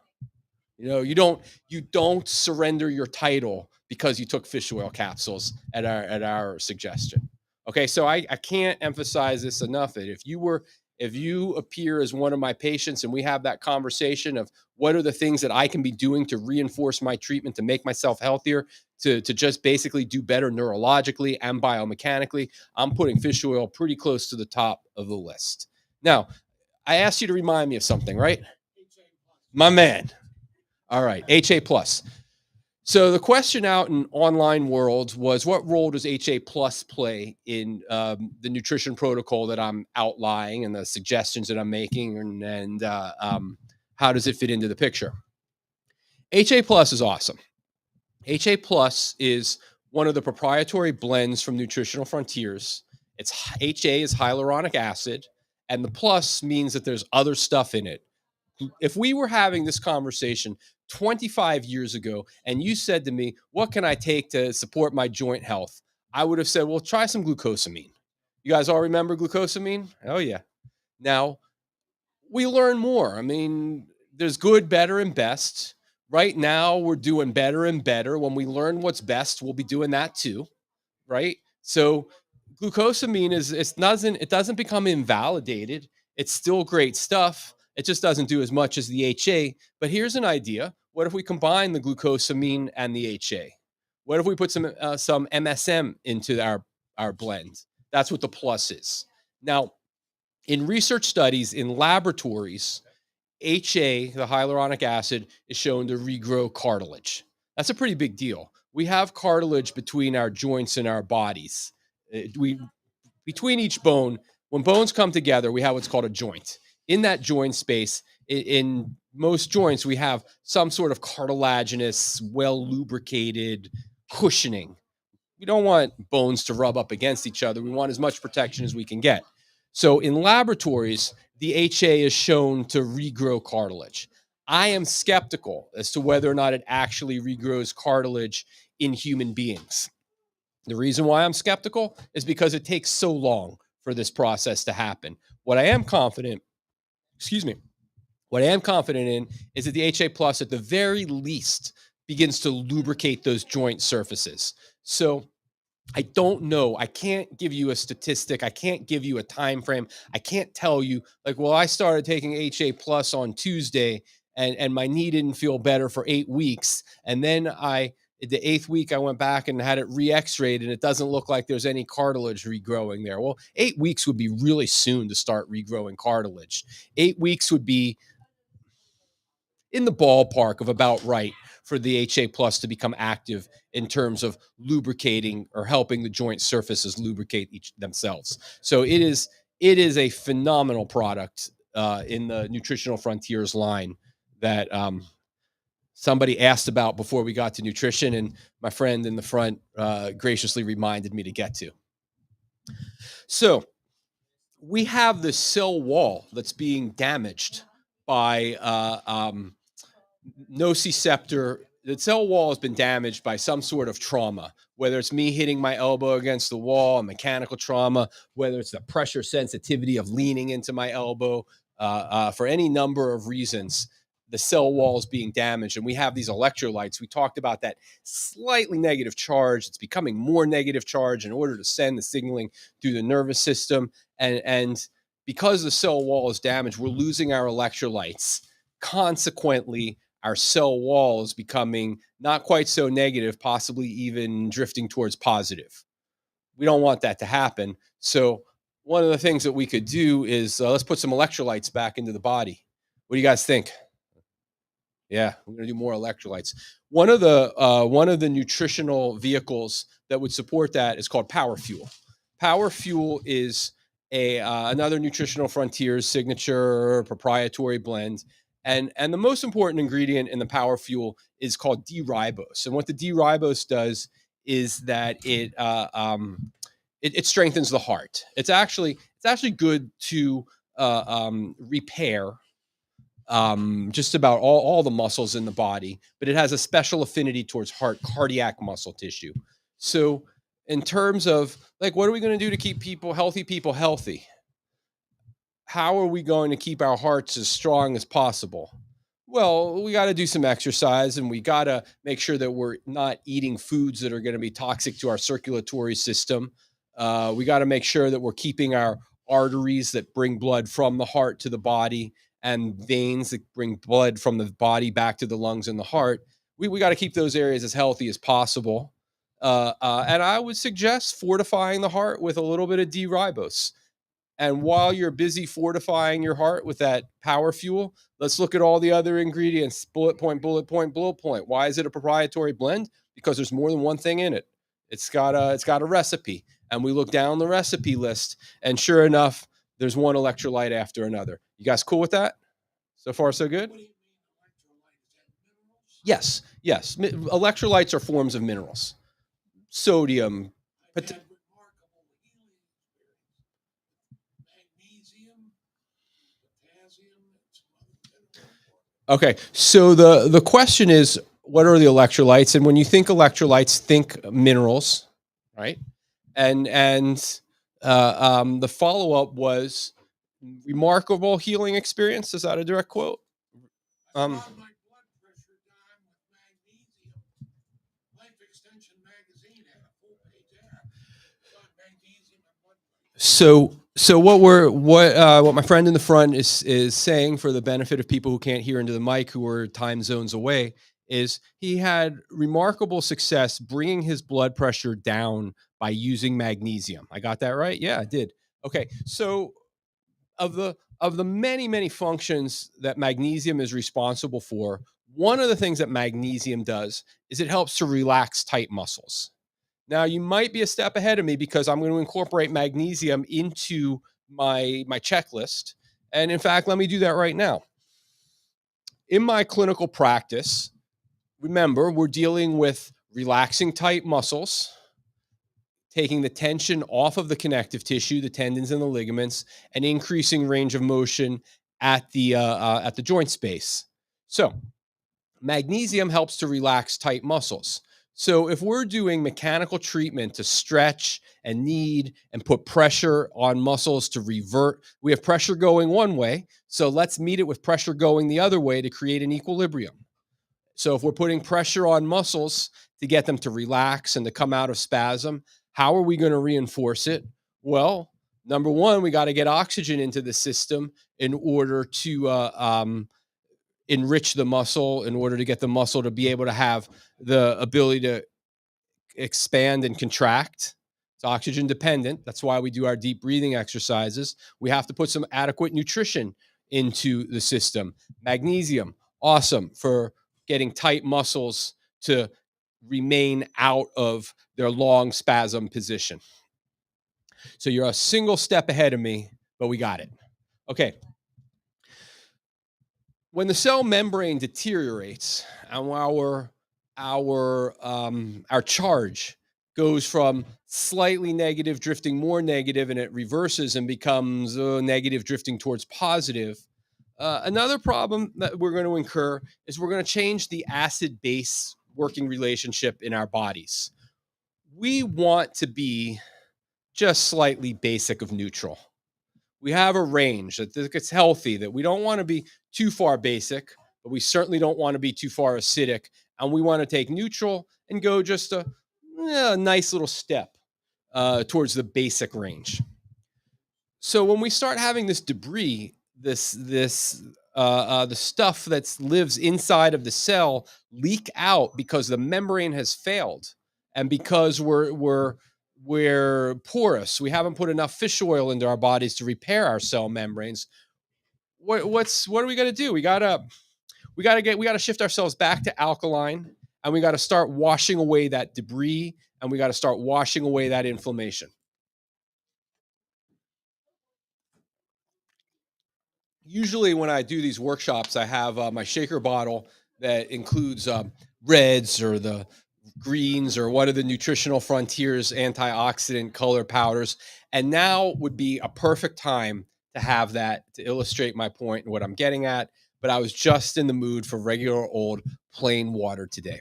You don't surrender your title because you took fish oil capsules at our suggestion. Okay, so I can't emphasize this enough that if you appear as one of my patients and we have that conversation of what are the things that I can be doing to reinforce my treatment to make myself healthier, to just basically do better neurologically and biomechanically, I'm putting fish oil pretty close to the top of the list. Now, I asked you to remind me of something, right? My man. All right, HA plus. So the question out in online world was, what role does HA plus play in the nutrition protocol that I'm outlining and the suggestions that I'm making, and how does it fit into the picture? HA plus is awesome. HA plus is one of the proprietary blends from Nutritional Frontiers. It's HA is hyaluronic acid, and the plus means that there's other stuff in it. If we were having this conversation 25 years ago and you said to me, what can I take to support my joint health? I would have said, well, try some glucosamine. You guys all remember glucosamine? Oh, yeah. Now, we learn more. I mean, there's good, better, and best. Right now, we're doing better and better. When we learn what's best, we'll be doing that too, right? So glucosamine it doesn't become invalidated. It's still great stuff. It just doesn't do as much as the HA. But here's an idea: what if we combine the glucosamine and the HA? What if we put some MSM into our blend? That's what the plus is. Now, in research studies in laboratories, HA, the hyaluronic acid, is shown to regrow cartilage. That's a pretty big deal. We have cartilage between our joints and our bodies. We Between each bone, when bones come together, we have what's called a joint. In that joint space, in most joints, we have some sort of cartilaginous, well lubricated cushioning. We don't want bones to rub up against each other. We want as much protection as we can get. So in laboratories, the HA is shown to regrow cartilage. I am skeptical as to whether or not it actually regrows cartilage in human beings. The reason why I'm skeptical is because it takes so long for this process to happen. What I am confident, excuse me, what I am confident in is that the HA plus at the very least begins to lubricate those joint surfaces. So I don't know. I can't give you a statistic. I can't give you a time frame. I can't tell you like, well, I started taking HA plus on Tuesday and my knee didn't feel better for 8 weeks. And then the 8th week, I went back and had it re-x-rayed and it doesn't look like there's any cartilage regrowing there. Well, 8 weeks would be really soon to start regrowing cartilage. 8 weeks would be in the ballpark of about right for the HA plus to become active in terms of lubricating or helping the joint surfaces lubricate each themselves. So it is a phenomenal product in the Nutritional Frontiers line that somebody asked about before we got to nutrition, and my friend in the front graciously reminded me to get to. So we have this cell wall that's being damaged by nociceptor. The cell wall has been damaged by some sort of trauma, whether it's me hitting my elbow against the wall, a mechanical trauma, whether it's the pressure sensitivity of leaning into my elbow, for any number of reasons, the cell wall is being damaged. And we have these electrolytes. We talked about that slightly negative charge. It's becoming more negative charge in order to send the signaling through the nervous system. And because the cell wall is damaged, we're losing our electrolytes. Consequently, our cell wall is becoming not quite so negative, possibly even drifting towards positive. We don't want that to happen. So, one of the things that we could do is let's put some electrolytes back into the body. What do you guys think? Yeah, we're gonna do more electrolytes. One of the nutritional vehicles that would support that is called Power Fuel. Power Fuel is a another nutritional frontiers signature proprietary blend, and the most important ingredient in the Power Fuel is called D-ribose. And what the D-ribose does is that it strengthens the heart. It's actually good to repair just about all the muscles in the body, but it has a special affinity towards heart cardiac muscle tissue. So, in terms of like, what are we going to do to keep people healthy? How are we going to keep our hearts as strong as possible? Well, we got to do some exercise and we got to make sure that we're not eating foods that are going to be toxic to our circulatory system. We got to make sure that we're keeping our arteries that bring blood from the heart to the body and veins that bring blood from the body back to the lungs and the heart. We got to keep those areas as healthy as possible. And I would suggest fortifying the heart with a little bit of D-ribose. And while you're busy fortifying your heart with that Power Fuel, let's look at all the other ingredients. Bullet point, bullet point, bullet point. Why is it a proprietary blend? Because there's more than one thing in it. It's got a recipe. And we look down the recipe list, and sure enough, there's one electrolyte after another. You guys cool with that? So far, so good? Yes, yes. Electrolytes are forms of minerals. Sodium, okay, so the question is, what are the electrolytes? And when you think electrolytes, think minerals, right? And the follow up was remarkable healing experience. Is that a direct quote? Um, so what my friend in the front is saying for the benefit of people who can't hear into the mic who are time zones away is he had remarkable success bringing his blood pressure down by using magnesium. I got that right? Yeah, I did. Okay. So of the many functions that magnesium is responsible for, one of the things that magnesium does is it helps to relax tight muscles. Now, you might be a step ahead of me because I'm going to incorporate magnesium into my checklist. And in fact, let me do that right now. In my clinical practice, remember, we're dealing with relaxing tight muscles, taking the tension off of the connective tissue, the tendons and the ligaments, and increasing range of motion at the joint space. So, magnesium helps to relax tight muscles. So if we're doing mechanical treatment to stretch and knead and put pressure on muscles to revert, we have pressure going one way. So let's meet it with pressure going the other way to create an equilibrium. So if we're putting pressure on muscles to get them to relax and to come out of spasm, how are we going to reinforce it? Well, number one, we got to get oxygen into the system in order to enrich the muscle, in order to get the muscle to be able to have the ability to expand and contract. It's oxygen dependent. That's why we do our deep breathing exercises. We have to put some adequate nutrition into the system. Magnesium, awesome for getting tight muscles to remain out of their long spasm position. So you're a single step ahead of me, but we got it. Okay, when the cell membrane deteriorates and our charge goes from slightly negative drifting more negative and it reverses and becomes negative drifting towards positive, another problem that we're going to incur is we're going to change the acid base working relationship in our bodies. We want to be just slightly basic of neutral. We have a range that it's healthy, that we don't want to be too far basic, but we certainly don't want to be too far acidic. And we want to take neutral and go just a nice little step towards the basic range. So when we start having this debris, the stuff that lives inside of the cell leak out because the membrane has failed, and because we're porous, we haven't put enough fish oil into our bodies to repair our cell membranes. What are we gonna do? We gotta shift ourselves back to alkaline, and we got to start washing away that debris, and we got to start washing away that inflammation. Usually when I do these workshops, I have my shaker bottle that includes reds or the greens or what are the nutritional frontiers antioxidant color powders. And now would be a perfect time to have that to illustrate my point and what I'm getting at. But I was just in the mood for regular old plain water today.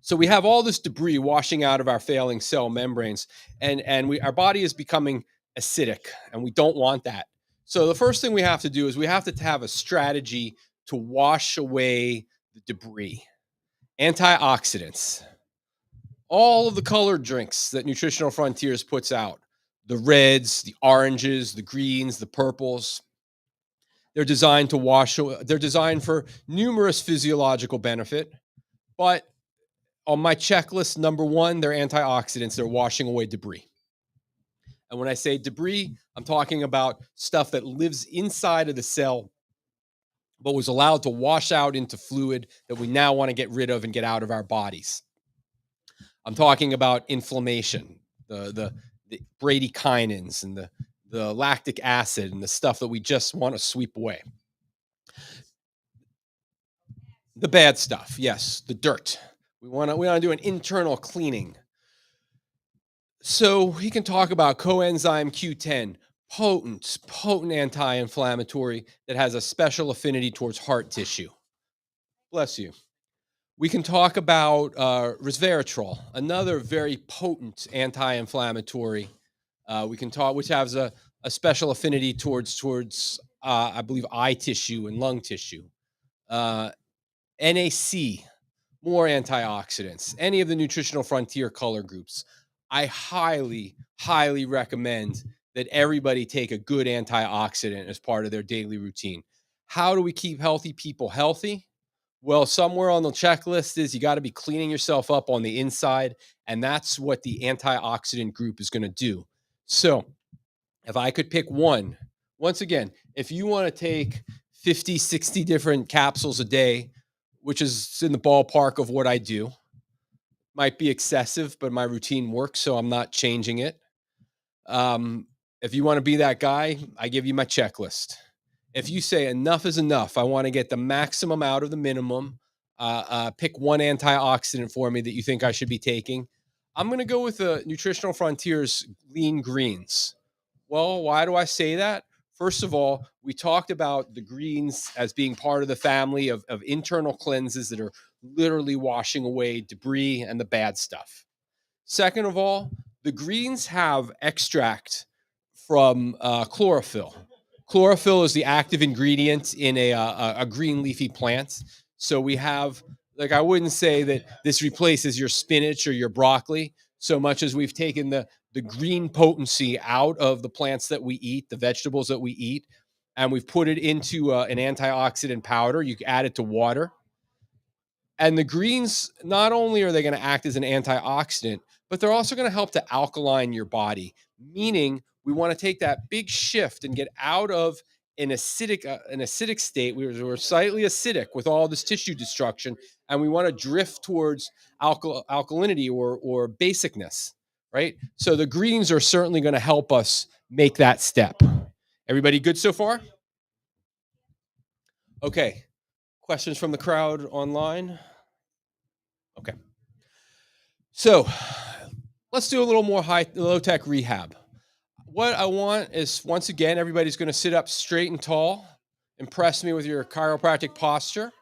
So we have all this debris washing out of our failing cell membranes, and our body is becoming acidic, and we don't want that. So the first thing we have to do is we have to have a strategy to wash away the debris. Antioxidants, all of the colored drinks that Nutritional Frontiers puts out, the reds, the oranges, the greens, the purples, they're designed to wash. They're designed for numerous physiological benefit, but on my checklist, number one, they're antioxidants. They're washing away debris. And when I say debris, I'm talking about stuff that lives inside of the cell, but was allowed to wash out into fluid that we now want to get rid of and get out of our bodies. I'm talking about inflammation, the bradykinins and the lactic acid and the stuff that we just want to sweep away. The bad stuff, yes, the dirt. We want to do an internal cleaning. So we can talk about coenzyme Q10, potent anti-inflammatory that has a special affinity towards heart tissue. Bless you. We can talk about resveratrol, another very potent anti-inflammatory. We can talk, which has a special affinity towards I believe eye tissue and lung tissue. Uh, NAC, more antioxidants, any of the nutritional frontier color groups. I highly recommend that everybody take a good antioxidant as part of their daily routine. How do we keep healthy people healthy? Well, somewhere on the checklist is you got to be cleaning yourself up on the inside, and that's what the antioxidant group is going to do. So, if I could pick one, once again, if you want to take 50, 60 different capsules a day, which is in the ballpark of what I do, might be excessive, but my routine works, so I'm not changing it. Um, if you want to be that guy, I give you my checklist. If you say enough is enough, I want to get the maximum out of the minimum, pick one antioxidant for me that you think I should be taking. I'm going to go with the Nutritional Frontiers Lean Greens. Well, why do I say that? First of all, we talked about the greens as being part of the family of internal cleanses that are literally washing away debris and the bad stuff. Second of all, the greens have extract from chlorophyll. Chlorophyll is the active ingredient in a green leafy plant. So we have, like, I wouldn't say that this replaces your spinach or your broccoli so much as we've taken the green potency out of the plants that we eat, the vegetables that we eat, and we've put it into an antioxidant powder. You can add it to water, and the greens, not only are they going to act as an antioxidant, but they're also going to help to alkaline your body, meaning we want to take that big shift and get out of an acidic state. We're slightly acidic with all this tissue destruction, and we want to drift towards alkalinity or basicness, right? So the greens are certainly going to help us make that step. Everybody good so far? Okay. Questions from the crowd online? Okay. So let's do a little more low tech rehab. What I want is, once again, everybody's going to sit up straight and tall. Impress me with your chiropractic posture.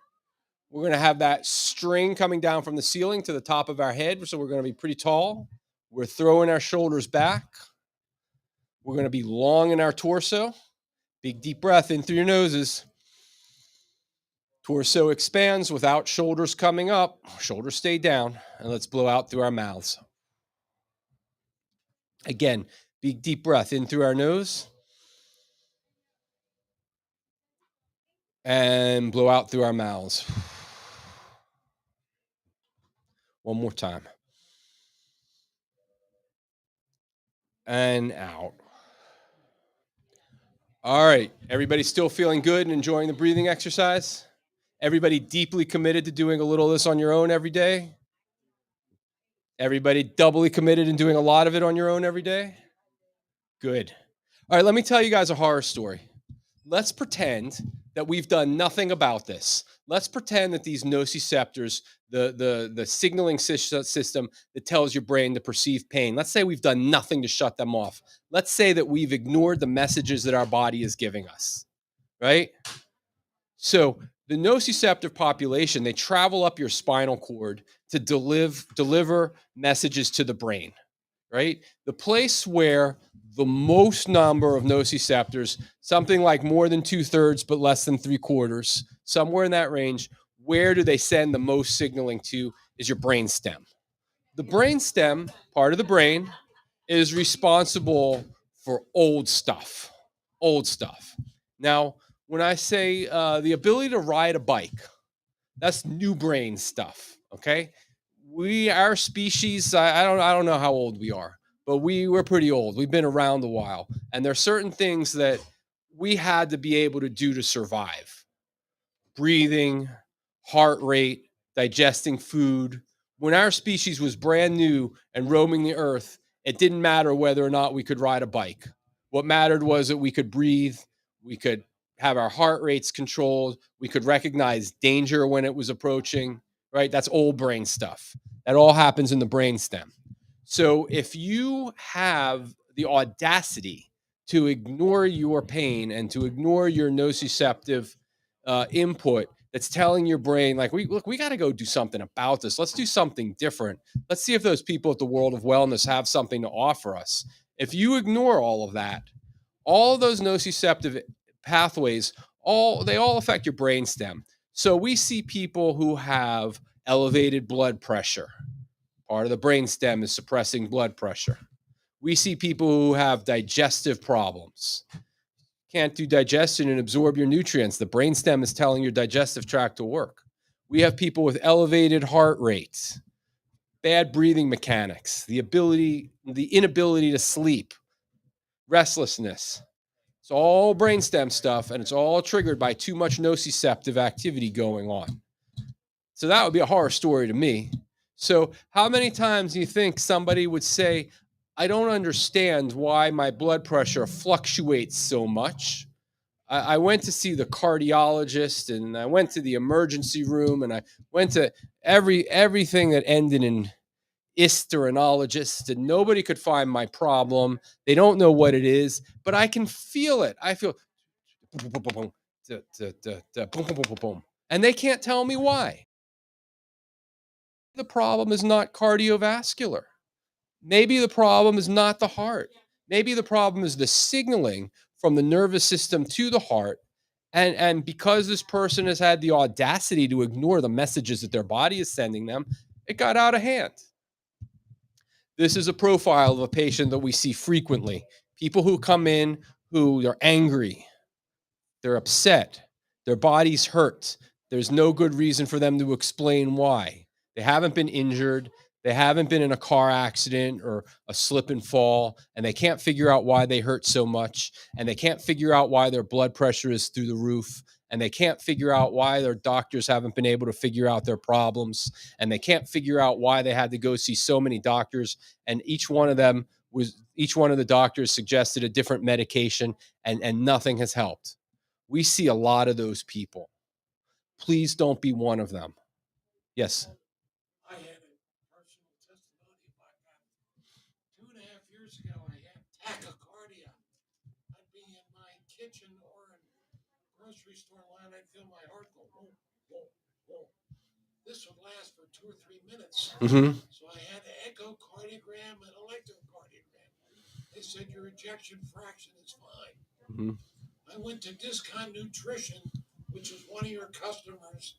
We're going to have that string coming down from the ceiling to the top of our head. So we're going to be pretty tall. We're throwing our shoulders back. We're going to be long in our torso. Big deep breath in through your noses. Torso expands without shoulders coming up. Shoulders stay down. And let's blow out through our mouths. Again, big deep breath in through our nose. and blow out through our mouths. One more time. And out. All right. Everybody still feeling good and enjoying the breathing exercise? Everybody deeply committed to doing a little of this on your own every day? Everybody doubly committed and doing a lot of it on your own every day? Good. All right, let me tell you guys a horror story. Let's pretend that we've done nothing about this. Let's pretend that these nociceptors, the signaling system that tells your brain to perceive pain, let's say we've done nothing to shut them off. Let's say that we've ignored the messages that our body is giving us, right? So the nociceptive population, they travel up your spinal cord to deliver messages to the brain, right? The place where the most number of nociceptors, something like more than 2/3, but less than 3/4, somewhere in that range, where do they send the most signaling to is your brain stem. The brain stem, part of the brain, is responsible for old stuff. Old stuff. Now, when I say the ability to ride a bike, that's new brain stuff. Okay, our species, I don't know how old we are, but we're pretty old. We've been around a while, and there are certain things that we had to be able to do to survive: breathing, heart rate, digesting food. When our species was brand new and roaming the earth, it didn't matter whether or not we could ride a bike. What mattered was that we could breathe, we could have our heart rates controlled, we could recognize danger when it was approaching, right? That's old brain stuff. That all happens in the brain stem. So if you have the audacity to ignore your pain and to ignore your nociceptive input that's telling your brain, like, we got to go do something about this. Let's do something different. Let's see if those people at the World of Wellness have something to offer us. If you ignore all of that, all of those nociceptive pathways, they all affect your brain stem. So we see people who have elevated blood pressure. Part of the brain stem is suppressing blood pressure. We see people who have digestive problems. Can't do digestion and absorb your nutrients. The brainstem is telling your digestive tract to work. We have people with elevated heart rates, bad breathing mechanics, the inability to sleep, restlessness. It's all brainstem stuff, and it's all triggered by too much nociceptive activity going on. So that would be a horror story to me. So how many times do you think somebody would say, I don't understand why my blood pressure fluctuates so much? I went to see the cardiologist, and I went to the emergency room, and I went to everything that ended in isteronologist, and nobody could find my problem. They don't know what it is, but I can feel it. I feel and they can't tell me why. The problem is not cardiovascular. Maybe the problem is not the heart. Maybe the problem is the signaling from the nervous system to the heart. And because this person has had the audacity to ignore the messages that their body is sending them, it got out of hand. This is a profile of a patient that we see frequently. People who come in who are angry, they're upset, their bodies hurt. There's no good reason for them to explain why. They haven't been injured. They haven't been in a car accident or a slip and fall, and they can't figure out why they hurt so much, and they can't figure out why their blood pressure is through the roof, and they can't figure out why their doctors haven't been able to figure out their problems, and they can't figure out why they had to go see so many doctors, and each one of the doctors suggested a different medication, and nothing has helped. We see a lot of those people. Please don't be one of them. Yes. I had a personal testimony about that. 2.5 years ago, I had tachycardia. I'd be in my kitchen or in a grocery store line, I'd feel my heart go boom, boom, boom. This would last for 2 or 3 minutes. Mm-hmm. So I had an echocardiogram and electrocardiogram. They said your ejection fraction is fine. Mm-hmm. I went to Discount Nutrition, which is one of your customers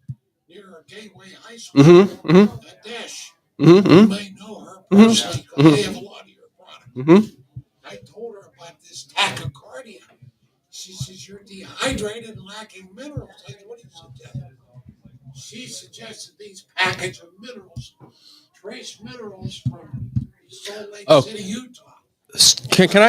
near Gateway High School. Mm-hmm. Mm-hmm. Dash. Mm-hmm. You may know her personally because they have a lot of your product. Mm-hmm. I told her about this tachycardia. She says, you're dehydrated and lacking minerals. I said, what do you suggest? She suggested these package of minerals, trace minerals from Salt Lake City, Utah. Can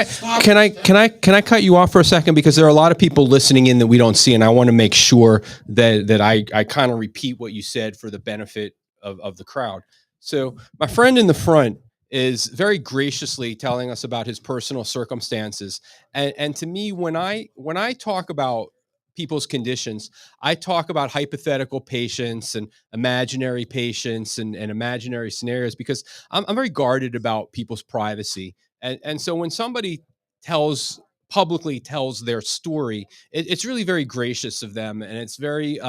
I cut you off for a second, because there are a lot of people listening in that we don't see, and I want to make sure that I kind of repeat what you said for the benefit of the crowd. So my friend in the front is very graciously telling us about his personal circumstances, and to me, when I talk about people's conditions, I talk about hypothetical patients and imaginary patients and imaginary scenarios, because I'm very guarded about people's privacy. And so when somebody tells publicly tells their story, it's really very gracious of them, and it's very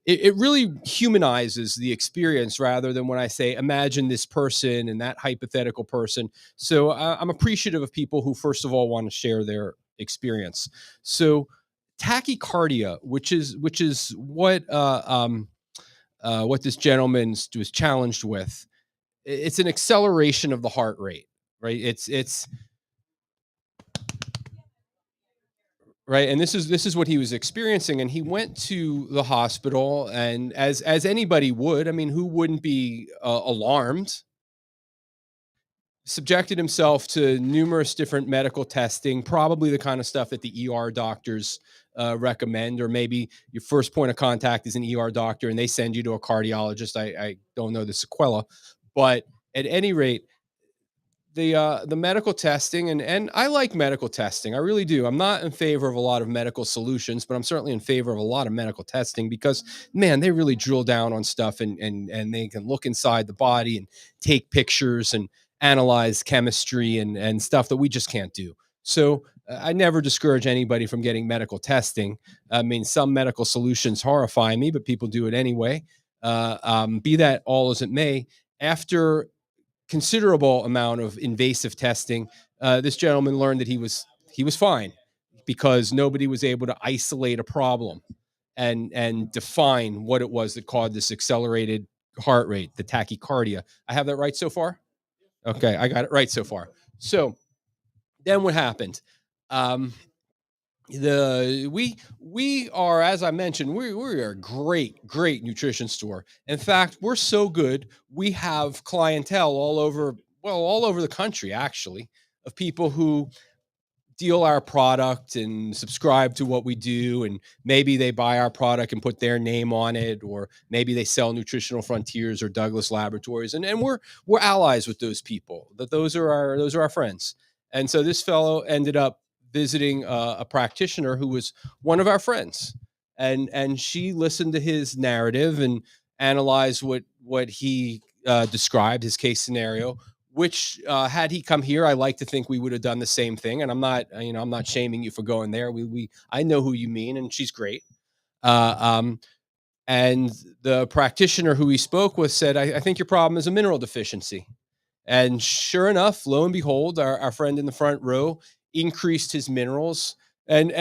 it really humanizes the experience, rather than when I say imagine this person and that hypothetical person. So I'm appreciative of people who first of all want to share their experience. So tachycardia, which is what this gentleman was challenged with, it's an acceleration of the heart rate, right? It's right, and this is what he was experiencing, and he went to the hospital, and as anybody would, I mean, who wouldn't be alarmed, subjected himself to numerous different medical testing, probably the kind of stuff that the doctors recommend, or maybe your first point of contact is an doctor and they send you to a cardiologist. I don't know the sequela, but at any rate, the medical testing, and I like medical testing. I really do. I'm not in favor of a lot of medical solutions, but I'm certainly in favor of a lot of medical testing, because man, they really drill down on stuff, and they can look inside the body and take pictures and analyze chemistry and stuff that we just can't do. So I never discourage anybody from getting medical testing. I mean, some medical solutions horrify me, but people do it anyway. Be that all as it may, after considerable amount of invasive testing, this gentleman learned that he was fine, because nobody was able to isolate a problem and define what it was that caused this accelerated heart rate, the tachycardia. I have that right so far? Okay, I got it right so far. So then what happened? Um, we are, as I mentioned, we are a great nutrition store. In fact, we're so good, we have clientele all over the country, actually, of people who deal our product and subscribe to what we do, and maybe they buy our product and put their name on it, or maybe they sell Nutritional Frontiers or Douglas Laboratories, and we're allies with those people. That those are our friends. And so this fellow ended up visiting a practitioner who was one of our friends, and she listened to his narrative and analyzed what he described, his case scenario, which had he come here, I like to think we would have done the same thing. And I'm not shaming you for going there. I know who you mean, and she's great. Uh, um, and the practitioner who he spoke with said, I think your problem is a mineral deficiency. And sure enough, lo and behold, our friend in the front row increased his minerals. And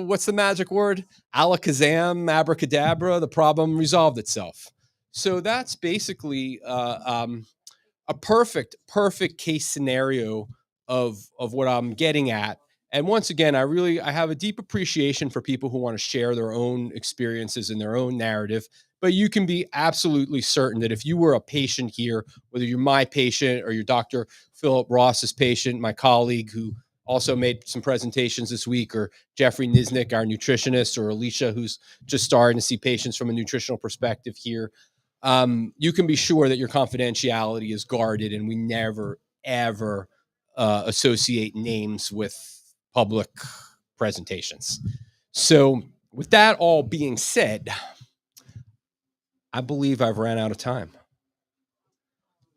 what's the magic word? Alakazam, abracadabra, the problem resolved itself. So that's basically a perfect case scenario of what I'm getting at. And once again, I have a deep appreciation for people who want to share their own experiences and their own narrative. But you can be absolutely certain that if you were a patient here, whether you're my patient or you're Dr. Philip Ross's patient, my colleague who also made some presentations this week, or Jeffrey Niznik, our nutritionist, or Alicia, who's just starting to see patients from a nutritional perspective here, you can be sure that your confidentiality is guarded, and we never ever associate names with public presentations. So, with that all being said, I believe I've ran out of time.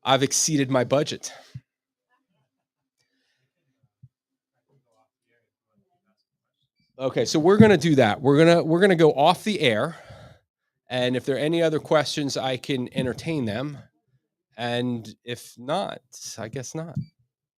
I've exceeded my budget. Okay, so we're gonna do that. We're gonna go off the air, and if there are any other questions, I can entertain them. And if not, I guess not.